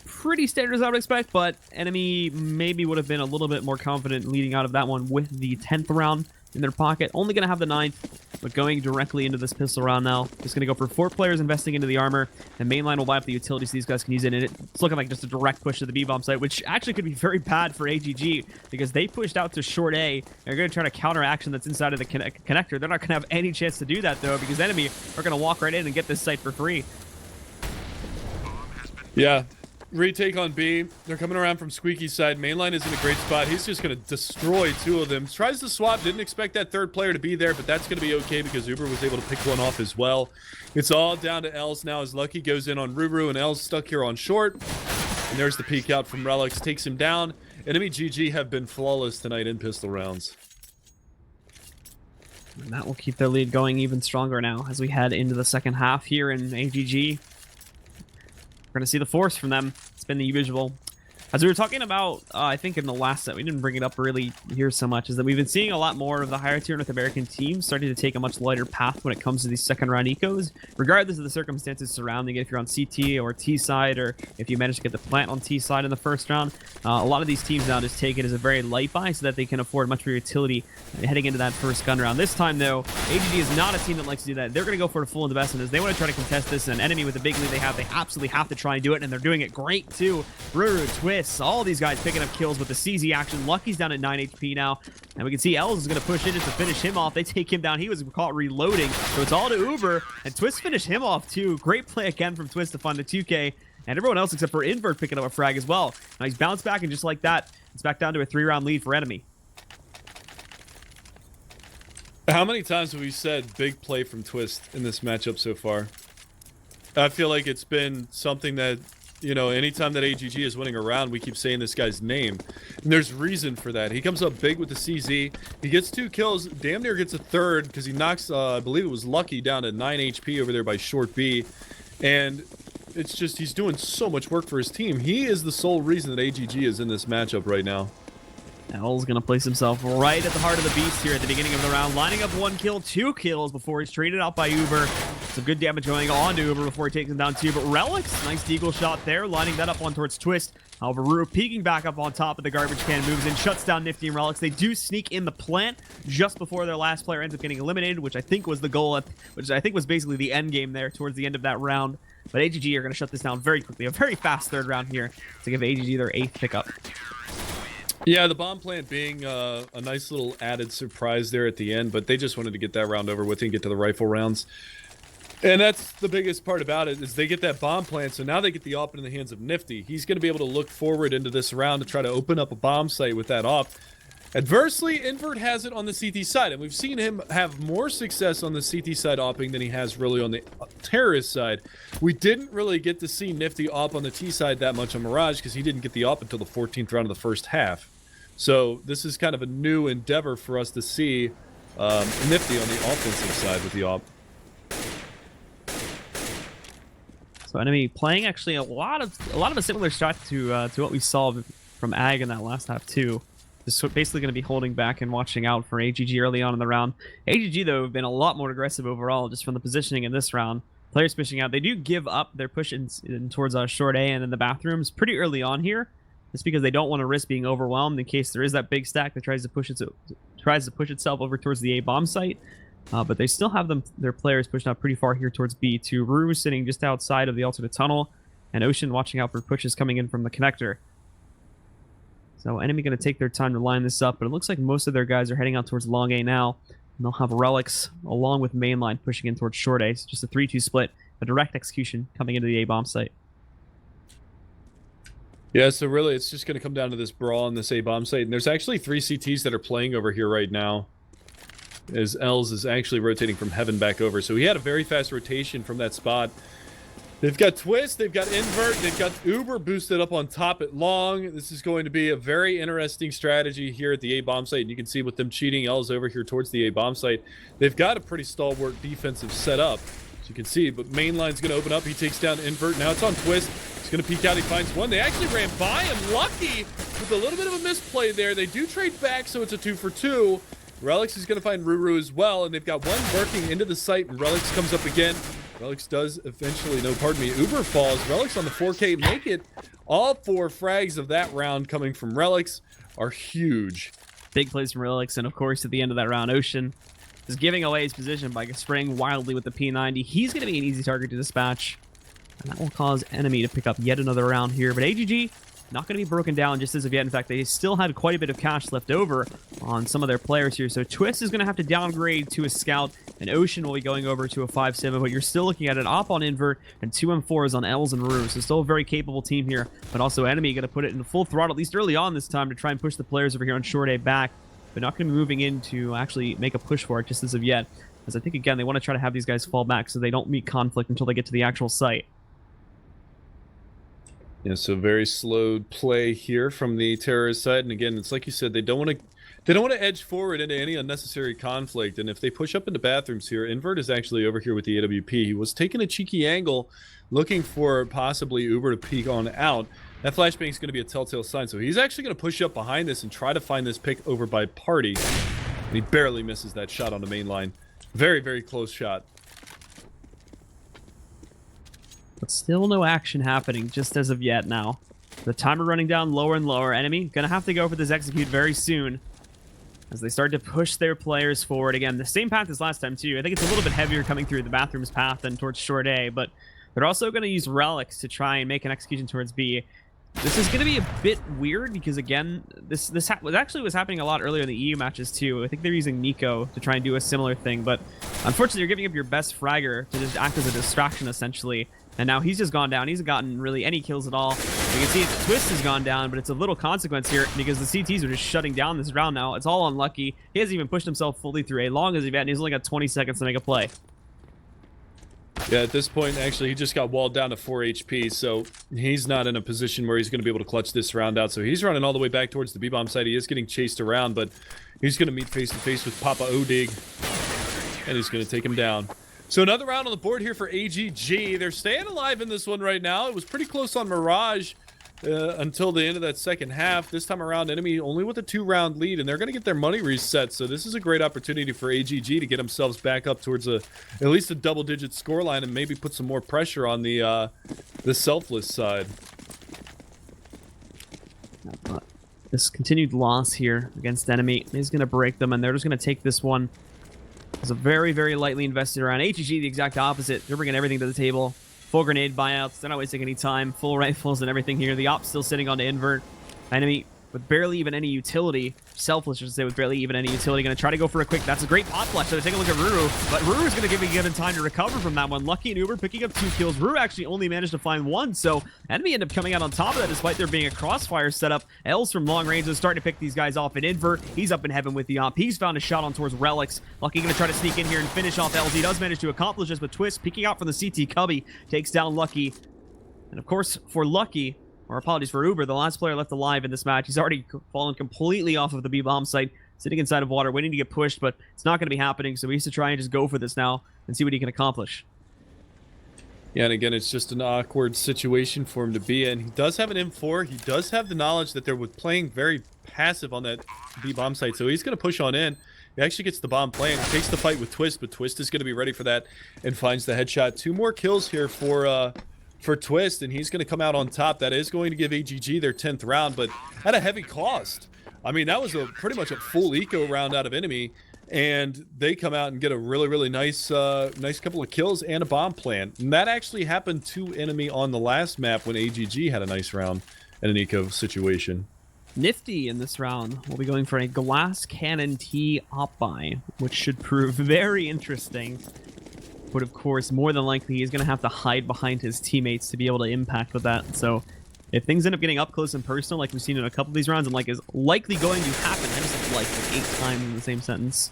Pretty standard as I would expect, but enemy maybe would have been a little bit more confident leading out of that one with the 10th round in their pocket. Only going to have the 9th, but going directly into this pistol round now. Just going to go for 4 players investing into the armor, and Mainline will buy up the utilities so these guys can use it. And it's looking like just a direct push to the B-bomb site, which actually could be very bad for AGG, because they pushed out to short A. They're going to try to counter action that's inside of the connector. They're not going to have any chance to do that, though, because enemy are going to walk right in and get this site for free. Yeah. Retake on B. They're coming around from Squeaky's side. Mainline is in a great spot. He's just going to destroy two of them. Tries to swap. Didn't expect that third player to be there, but that's going to be okay because Uber was able to pick one off as well. It's all down to Els now as Lucky goes in on Ruru, and Els stuck here on short. And there's the peek out from Relics. Takes him down. Enemy GG have been flawless tonight in pistol rounds. And that will keep their lead going even stronger now as we head into the second half here in AGG. We're going to see the force from them. It's been the usual. As we were talking about, I think in the last set, we didn't bring it up really here so much, is that we've been seeing a lot more of the higher tier North American teams starting to take a much lighter path when it comes to these second round ecos, regardless of the circumstances surrounding it. If you're on CT or T side, or if you manage to get the plant on T side in the first round, a lot of these teams now just take it as a very light buy so that they can afford much more utility heading into that first gun round. This time, though, AGG is not a team that likes to do that. They're going to go for the full and the best, and as they want to try to contest this, an enemy with the big lead they absolutely have to try and do it, and they're doing it great too. Ruru, Twist, all these guys picking up kills with the CZ action. Lucky's down at 9 HP now, and we can see Els is going to push in just to finish him off. They take him down. He was caught reloading, so it's all to Uber, and Twist finished him off too. Great play again from Twist to find the 2K, and everyone else except for Invert picking up a frag as well. Now he's bounced back, and just like that, it's back down to a 3-round lead for enemy. How many times have we said big play from Twist in this matchup so far? I feel like it's been something that, you know, anytime that AGG is winning a round, we keep saying this guy's name. And there's reason for that. He comes up big with the CZ. He gets 2 kills, damn near gets a third, because he knocks, I believe it was Lucky, down to 9 HP over there by short B. And it's just, he's doing so much work for his team. He is the sole reason that AGG is in this matchup right now. Els going to place himself right at the heart of the beast here at the beginning of the round, lining up 1 kill, 2 kills before he's traded out by Uber. Some good damage going on to Uber before he takes him down too, but Relics, nice deagle shot there, lining that up on towards Twist. However, Ruru peeking back up on top of the garbage can, moves in, shuts down Nifty and Relics. They do sneak in the plant just before their last player ends up getting eliminated, which I think was the goal, which I think was basically the end game there towards the end of that round. But AGG are going to shut this down very quickly. A very fast third round here to give AGG their 8th pickup. Yeah, the bomb plant being a nice little added surprise there at the end, but they just wanted to get that round over with and get to the rifle rounds. And that's the biggest part about it, is they get that bomb plant, so now they get the AWP in the hands of Nifty. He's going to be able to look forward into this round to try to open up a bomb site with that AWP. Adversely, Invert has it on the CT side, and we've seen him have more success on the CT side AWPing than he has really on the terrorist side. We didn't really get to see Nifty AWP on the T side that much on Mirage because he didn't get the AWP until the 14th round of the first half. So this is kind of a new endeavor for us to see Nifty on the offensive side with the AWP. So enemy playing actually a lot of a similar strat to what we saw from AGG in that last half too. Just basically going to be holding back and watching out for AGG early on in the round. AGG though have been a lot more aggressive overall just from the positioning in this round. Players pushing out. They do give up their push in towards short A and in the bathrooms pretty early on here. Just because they don't want to risk being overwhelmed in case there is that big stack that tries to push itself over towards the A bomb site. But they still have their players pushed out pretty far here towards B. To Ruru sitting just outside of the alternate tunnel, and Ocean watching out for pushes coming in from the connector. So enemy going to take their time to line this up, but it looks like most of their guys are heading out towards long A now. And they'll have Relics along with mainline pushing in towards short A. So just a 3-2 split, a direct execution coming into the A bomb site. Yeah, so really it's just going to come down to this brawl on this A bomb site. And there's actually 3 CTs that are playing over here right now, as Els is actually rotating from Heaven back over. So he had a very fast rotation from that spot. They've got Twist, they've got Invert, they've got Uber boosted up on top at long. This is going to be a very interesting strategy here at the A bomb site. And you can see with them cheating, Els over here towards the A bomb site. They've got a pretty stalwart defensive setup, as you can see. But mainline's going to open up. He takes down Invert. Now it's on Twist. He's going to peek out. He finds one. They actually ran by him. Lucky with a little bit of a misplay there. They do trade back, so it's a 2 for 2. Relics is going to find Ruru as well, and they've got one working into the site, and Relics comes up again. Relics does eventually, no, pardon me, Uber falls. Relics on the 4K make it. All 4 frags of that round coming from Relics are huge. Big plays from Relics, and of course at the end of that round, Ocean is giving away his position by spraying wildly with the P90. He's going to be an easy target to dispatch, and that will cause enemy to pick up yet another round here. But AGG not going to be broken down just as of yet. In fact, they still had quite a bit of cash left over on some of their players here. So Twist is going to have to downgrade to a scout and Ocean will be going over to a 5-7, but you're still looking at an op on Invert and 2 M4s on Els and Rue, so still a very capable team here, but also Enemy going to put it in full throttle, at least early on this time, to try and push the players over here on short A back, but not going to be moving in to actually make a push for it just as of yet, as I think, again, they want to try to have these guys fall back so they don't meet conflict until they get to the actual site. Yeah, so very slow play here from the terrorist side, and again, it's like you said, they don't want to edge forward into any unnecessary conflict, and if they push up into bathrooms here, Invert is actually over here with the AWP. He was taking a cheeky angle, looking for possibly Uber to peek on out. That flashbang is going to be a telltale sign, so he's actually going to push up behind this and try to find this pick over by Party, and he barely misses that shot on the main line. Very, very close shot. But still no action happening just as of yet now. The timer running down lower and lower. Enemy gonna have to go for this execute very soon as they start to push their players forward. Again, the same path as last time too. I think it's a little bit heavier coming through the bathrooms path than towards short A, but they're also gonna use relics to try and make an execution towards B. This is going to be a bit weird because, again, this was happening a lot earlier in the EU matches, too. I think they're using Nico to try and do a similar thing, but unfortunately, you're giving up your best fragger to just act as a distraction, essentially. And now he's just gone down. He hasn't gotten really any kills at all. You can see the Twist has gone down, but it's a little consequence here because the CTs are just shutting down this round now. It's all unlucky. He hasn't even pushed himself fully through A long as event, and he's only got 20 seconds to make a play. Yeah, at this point, actually, he just got walled down to 4 HP, so he's not in a position where he's going to be able to clutch this round out. So he's running all the way back towards the B-bomb site. He is getting chased around, but he's going to meet face-to-face with Papa Odig, and he's going to take him down. So another round on the board here for AGG. They're staying alive in this one right now. It was pretty close on Mirage until the end of that second half. This time around, Enemy only with a 2-round lead, and they're going to get their money reset. So this is a great opportunity for AGG to get themselves back up towards at least a double-digit scoreline and maybe put some more pressure on the Selfless side. This continued loss here against Enemy is going to break them, and they're just going to take this one as a very, very lightly invested round. AGG, the exact opposite. They're bringing everything to the table. Full grenade buyouts. They're not wasting any time. Full rifles and everything here. The op's still sitting on the Invert. Enemy with barely even any utility. Selfless, I should say, with barely even any utility. Going to try to go for a quick. That's a great pot flash. So take a look at Ruru. But Ruru is going to give a given time to recover from that one. Lucky and Uber picking up 2 kills. Ruru actually only managed to find 1. So Enemy ended up coming out on top of that despite there being a crossfire setup. Els from long range is starting to pick these guys off. And Invert, he's up in heaven with the op. He's found a shot on towards Relics. Lucky going to try to sneak in here and finish off Els. He does manage to accomplish this, but Twist peeking out from the CT Cubby takes down Lucky. And of course, for Lucky, or apologies for Uber, the last player left alive in this match. He's already fallen completely off of the B-bomb site, sitting inside of water, waiting to get pushed, but it's not going to be happening, so he has to try and just go for this now and see what he can accomplish. Yeah, and again, it's just an awkward situation for him to be in. He does have an M4. He does have the knowledge that they're playing very passive on that B-bomb site, so he's going to push on in. He actually gets the bomb plant, takes the fight with Twist, but Twist is going to be ready for that and finds the headshot. 2 more kills here for Twist, and he's going to come out on top. That is going to give AGG their 10th round, but at a heavy cost. I mean, that was pretty much a full eco round out of Enemy, and they come out and get a really, really nice couple of kills and a bomb plant. And that actually happened to Enemy on the last map when AGG had a nice round in an eco situation. Nifty in this round. We'll be going for a glass cannon T op buy, which should prove very interesting. But of course, more than likely, he's going to have to hide behind his teammates to be able to impact with that. So if things end up getting up close and personal, like we've seen in a couple of these rounds, and like is likely going to happen, I just said like 8 times in the same sentence.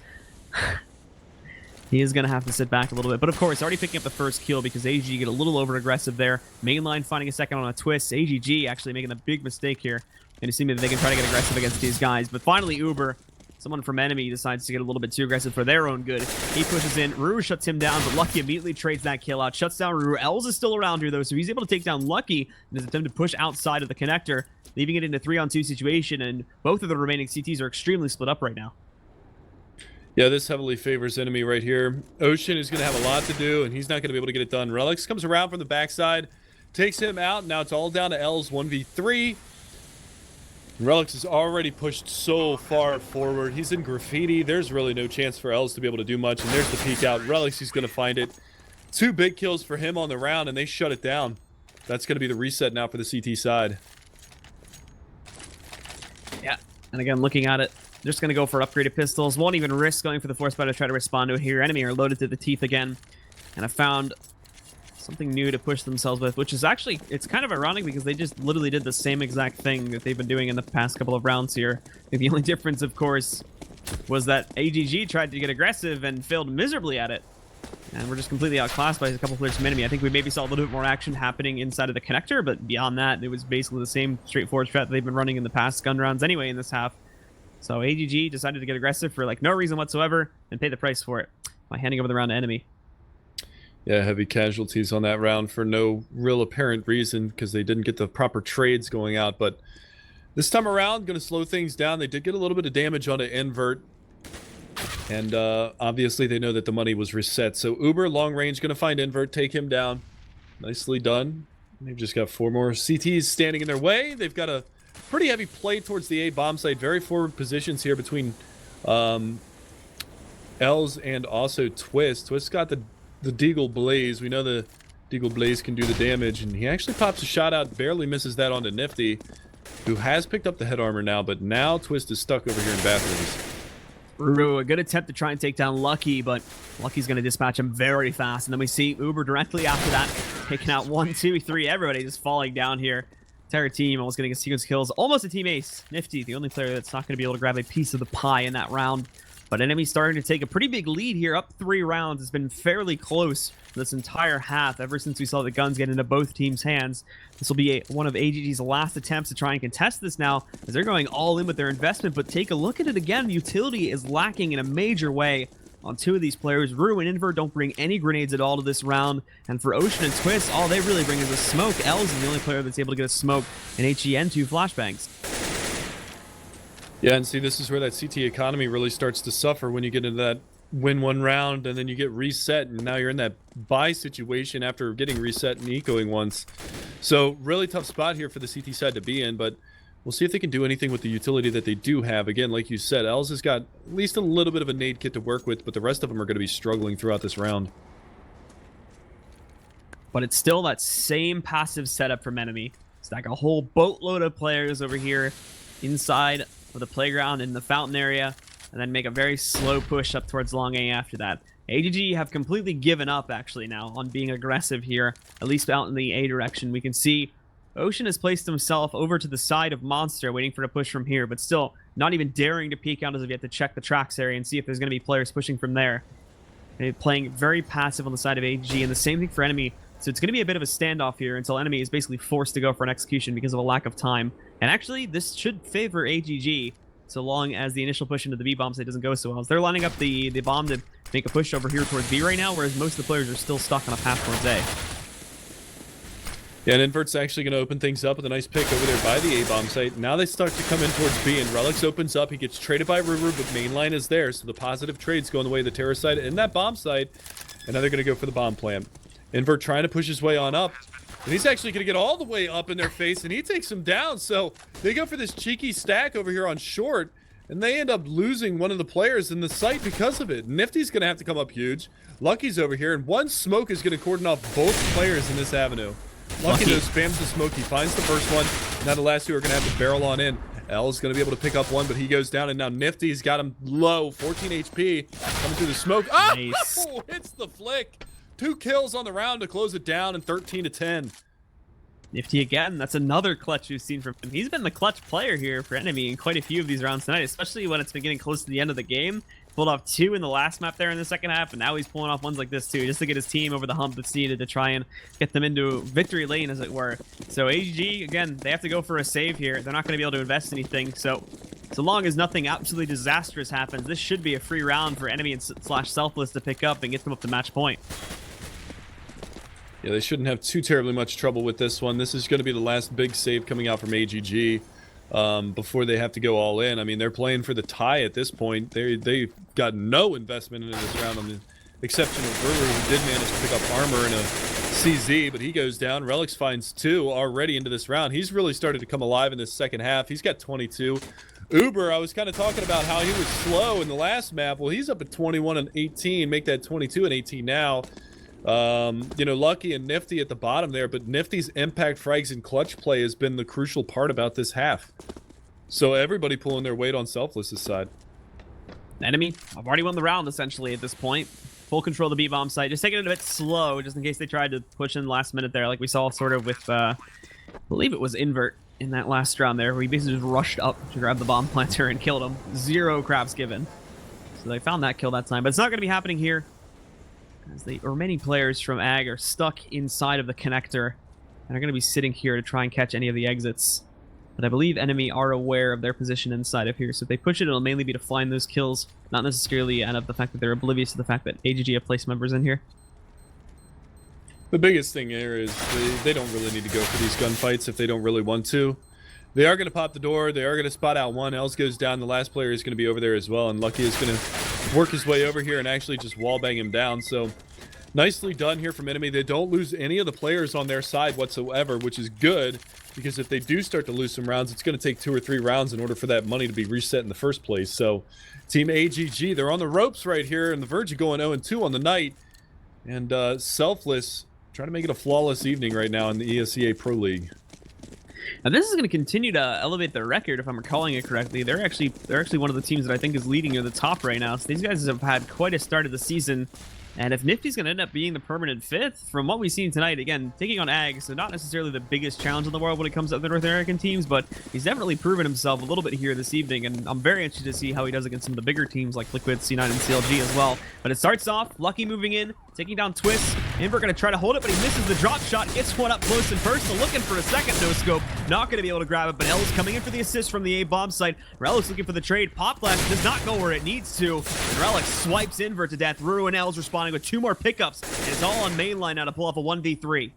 He is going to have to sit back a little bit. But of course, already picking up the first kill because AGG get a little over-aggressive there. Mainline finding a second on a Twist. AGG actually making a big mistake here. And it seems that they can try to get aggressive against these guys. But finally, Uber, someone from Enemy, decides to get a little bit too aggressive for their own good. He pushes in. Ruru shuts him down, but Lucky immediately trades that kill out. Shuts down Ruru. Els is still around here, though, so he's able to take down Lucky in his attempt to push outside of the connector, leaving it in a 3-on-2 situation, and both of the remaining CTs are extremely split up right now. Yeah, this heavily favors Enemy right here. Ocean is going to have a lot to do, and he's not going to be able to get it done. Relics comes around from the backside, takes him out. Now it's all down to Els 1v3. Relics is already pushed so far forward. He's in graffiti. There's really no chance for Els to be able to do much. And there's the peek out. Relics, he's going to find it. 2 big kills for him on the round, and they shut it down. That's going to be the reset now for the CT side. Yeah, and again, looking at it, They're just going to go for upgraded pistols. Won't even risk going for the force bow to try to respond to it here. Enemy are loaded to the teeth again. And I found something new to push themselves with, which is actually, it's kind of ironic because they just literally did the same exact thing that they've been doing in the past couple of rounds here. The only difference, of course, was that AGG tried to get aggressive and failed miserably at it. And we're just completely outclassed by a couple players from enemy. I think we maybe saw a little bit more action happening inside of the connector, but beyond that, it was basically the same straightforward strat that they've been running in the past gun rounds anyway in this half. So AGG decided to get aggressive for like no reason whatsoever and pay the price for it by handing over the round to enemy. Yeah, heavy casualties on that round for no real apparent reason because they didn't get the proper trades going out. But this time around, going to slow things down. They did get a little bit of damage onto Invert. And obviously they know that the money was reset. So Uber, long range, going to find Invert, take him down. Nicely done. They've just got 4 more CTs standing in their way. They've got a pretty heavy play towards the A bomb site. Very forward positions here between Els and also Twist. Twist got the Deagle Blaze. We know the Deagle Blaze can do the damage, and he actually pops a shot out, barely misses that onto Nifty, who has picked up the head armor now, but now Twist is stuck over here in bathrooms. Ooh, a good attempt to try and take down Lucky, but Lucky's going to dispatch him very fast. And then we see Uber directly after that, taking out 1, 2, 3. Everybody just falling down here. Entire team almost getting a sequence kills. Almost a team ace. Nifty, the only player that's not going to be able to grab a piece of the pie in that round. But enemy starting to take a pretty big lead here, up 3 rounds. It's been fairly close this entire half, ever since we saw the guns get into both teams' hands. This will be one of AGG's last attempts to try and contest this now, as they're going all in with their investment. But take a look at it again. Utility is lacking in a major way on 2 of these players. Rue and Invert don't bring any grenades at all to this round. And for Ocean and Twist, all they really bring is a smoke. Els is the only player that's able to get a smoke, and HEN 2 flashbangs. Yeah, and see, this is where that CT economy really starts to suffer when you get into that win 1 round and then you get reset, and now you're in that buy situation after getting reset and ecoing once. So really tough spot here for the CT side to be in, but we'll see if they can do anything with the utility that they do have. Again, like you said, Els has got at least a little bit of a nade kit to work with, but the rest of them are going to be struggling throughout this round. But it's still that same passive setup from enemy. Stack a whole boatload of players over here inside of the playground in the fountain area, and then make a very slow push up towards long A after that. AGG have completely given up, actually, now on being aggressive here, at least out in the A direction. We can see Ocean has placed himself over to the side of Monster, waiting for a push from here, but still not even daring to peek out as of yet to check the tracks area and see if there's going to be players pushing from there. They're playing very passive on the side of AGG, and the same thing for enemy. So it's going to be a bit of a standoff here until enemy is basically forced to go for an execution because of a lack of time. And actually, this should favor AGG, so long as the initial push into the B bomb site doesn't go so well. As they're lining up the bomb to make a push over here towards B right now, whereas most of the players are still stuck on a path towards A. Yeah, and Invert's actually going to open things up with a nice pick over there by the A bomb site. Now they start to come in towards B, and Relics opens up. He gets traded by Ruru, but mainline is there, so the positive trade's going the way of the terror side and that bomb site. And now they're going to go for the bomb plant. Invert trying to push his way on up, and he's actually going to get all the way up in their face, and he takes them down. So they go for this cheeky stack over here on short, and they end up losing one of the players in the site because of it. Nifty's going to have to come up huge. Lucky's over here, and one smoke is going to cordon off both players in this avenue. Lucky though spams the smoke. He finds the first one. Now the last 2 are going to have to barrel on in. L's going to be able to pick up one, but he goes down, and now Nifty's got him low. 14 HP coming through the smoke. Oh, nice. Hits the flick. 2 kills on the round to close it down, and 13-10. Nifty again. That's another clutch we've seen from him. He's been the clutch player here for enemy in quite a few of these rounds tonight, especially when it's been getting close to the end of the game. Pulled off 2 in the last map there in the second half, and now he's pulling off ones like this too, just to get his team over the hump that's needed to try and get them into victory lane, as it were. So AGG, again, they have to go for a save here. They're not going to be able to invest anything, so long as nothing absolutely disastrous happens, this should be a free round for enemy and slash Selfless to pick up and get them up to match point. Yeah, they shouldn't have too terribly much trouble with this one. This is going to be the last big save coming out from AGG before they have to go all in. I mean, they're playing for the tie at this point. They've got no investment into this round, on the exception of Brewer, who did manage to pick up armor and a CZ, but he goes down. Relics finds 2 already into this round. He's really started to come alive in this second half. He's got 22. Uber, I was kind of talking about how he was slow in the last map. Well, he's up at 21 and 18. Make that 22 and 18 now. You know, Lucky and Nifty at the bottom there, but Nifty's impact frags and clutch play has been the crucial part about this half. So everybody pulling their weight on Selfless's side. Enemy, I've already won the round, essentially, at this point. Full control of the B-bomb site. Just taking it a bit slow, just in case they tried to push in last minute there, like we saw sort of with, I believe it was Invert in that last round there, where he basically just rushed up to grab the bomb planter and killed him. 0 craps given. So they found that kill that time, but it's not going to be happening here, as the remaining players from AGG are stuck inside of the connector, and are going to be sitting here to try and catch any of the exits. But I believe enemy are aware of their position inside of here, so if they push it, it'll mainly be to find those kills, not necessarily out of the fact that they're oblivious to the fact that AGG have placed members in here. The biggest thing here is they don't really need to go for these gunfights if they don't really want to. They are going to pop the door. They are going to spot out one. Els goes down. The last player is going to be over there as well, and Lucky is going to work his way over here and actually just wallbang him down. So nicely done here from enemy. They don't lose any of the players on their side whatsoever, which is good, because if they do start to lose some rounds, it's going to take 2 or 3 rounds in order for that money to be reset in the first place. So Team AGG, they're on the ropes right here, and the verge of going 0-2 on the night. And Selfless trying to make it a flawless evening right now in the ESEA Pro League. And this is going to continue to elevate their record, if I'm recalling it correctly. They're actually one of the teams that I think is leading near the top right now. So these guys have had quite a start of the season. And if Nifty's going to end up being the permanent 5th, from what we've seen tonight, again, taking on AGG, so not necessarily the biggest challenge in the world when it comes to the North American teams, but he's definitely proven himself a little bit here this evening, and I'm very interested to see how he does against some of the bigger teams like Liquid, C9, and CLG as well. But it starts off, Lucky moving in, taking down Twist. Invert going to try to hold it, but he misses the drop shot, gets one up close and personal, looking for a second no-scope, not going to be able to grab it, but L's coming in for the assist from the A-bomb site. Relics looking for the trade, Pop Flash does not go where it needs to, and Relic swipes Invert to death. Ruru and L's responding with 2 more pickups. And it's all on mainline now to pull off a 1v3.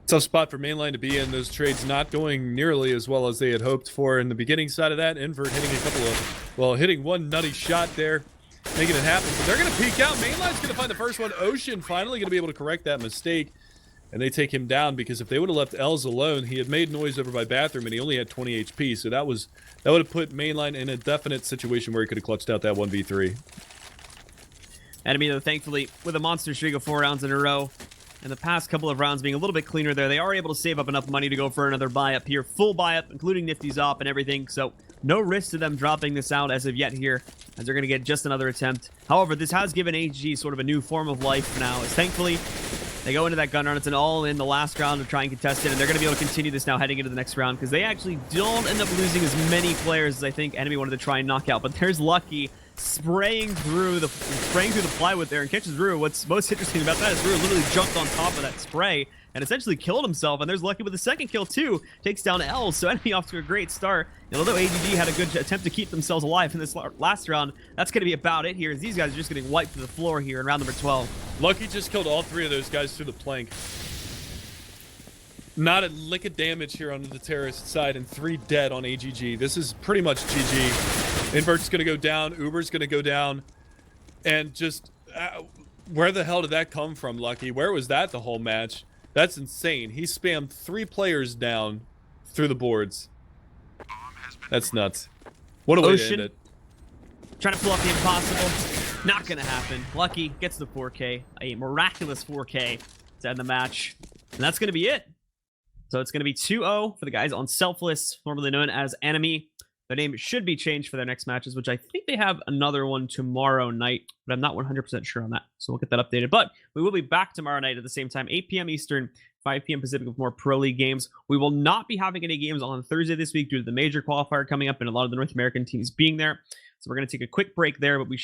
Tough spot for mainline to be in. Those trades not going nearly as well as they had hoped for in the beginning side of that. Invert hitting a couple of, well, hitting one nutty shot there, making it happen. But they're going to peek out. Mainline's going to find the first one. Ocean finally going to be able to correct that mistake. And they take him down, because if they would have left Els alone, he had made noise over by bathroom and he only had 20 HP. So that would have put mainline in a definite situation where he could have clutched out that 1v3. Enemy, though, thankfully, with a monster streak of 4 rounds in a row, and the past couple of rounds being a little bit cleaner there, they are able to save up enough money to go for another buy-up here. Full buy-up, including Nifty's op and everything, so no risk to them dropping this out as of yet here, as they're going to get just another attempt. However, this has given AGG sort of a new form of life now, as thankfully, they go into that gun round. It's an all-in the last round to try and contest it, and they're going to be able to continue this now heading into the next round, because they actually don't end up losing as many players as I think enemy wanted to try and knock out. But there's Lucky spraying through the plywood there and catches Ruru. What's most interesting about that is Ruru literally jumped on top of that spray and essentially killed himself. And there's Lucky with the second kill too. Takes down Els, so enemy off to a great start. And although AGG had a good attempt to keep themselves alive in this last round, that's going to be about it here, as these guys are just getting wiped to the floor here in round number 12. Lucky just killed all 3 of those guys through the plank. Not a lick of damage here on the terrorist side, and 3 dead on AGG. This is pretty much GG. Invert's going to go down. Uber's going to go down. And just, where the hell did that come from, Lucky? Where was that the whole match? That's insane. He spammed 3 players down through the boards. That's nuts. What a way to end it. Trying to pull off the impossible. Not going to happen. Lucky gets the 4K. A miraculous 4K to end the match. And that's going to be it. So it's going to be 2-0 for the guys on Selfless, formerly known as Enemy. Their name should be changed for their next matches, which I think they have another one tomorrow night, but I'm not 100% sure on that. So we'll get that updated. But we will be back tomorrow night at the same time, 8 p.m. Eastern, 5 p.m. Pacific, with more Pro League games. We will not be having any games on Thursday this week due to the major qualifier coming up and a lot of the North American teams being there. So we're going to take a quick break there, but we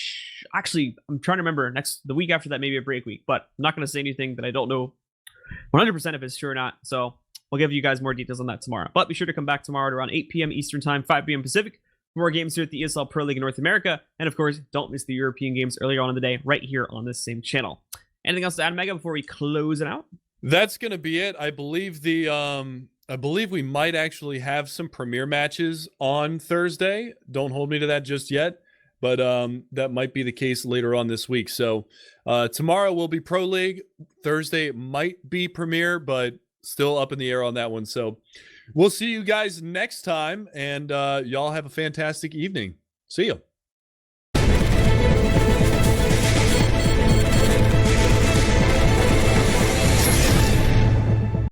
actually, I'm trying to remember, the week after that, maybe a break week, but I'm not going to say anything that I don't know 100% if it's true or not. So we'll give you guys more details on that tomorrow. But be sure to come back tomorrow at around 8 p.m. Eastern Time, 5 p.m. Pacific. More games here at the ESL Pro League in North America. And of course, don't miss the European games earlier on in the day right here on this same channel. Anything else to add, Mega, before we close it out? That's going to be it. I believe we might actually have some premiere matches on Thursday. Don't hold me to that just yet, but that might be the case later on this week. So tomorrow will be Pro League. Thursday might be premiere, but still up in the air on that one. So we'll see you guys next time, and y'all have a fantastic evening. See you.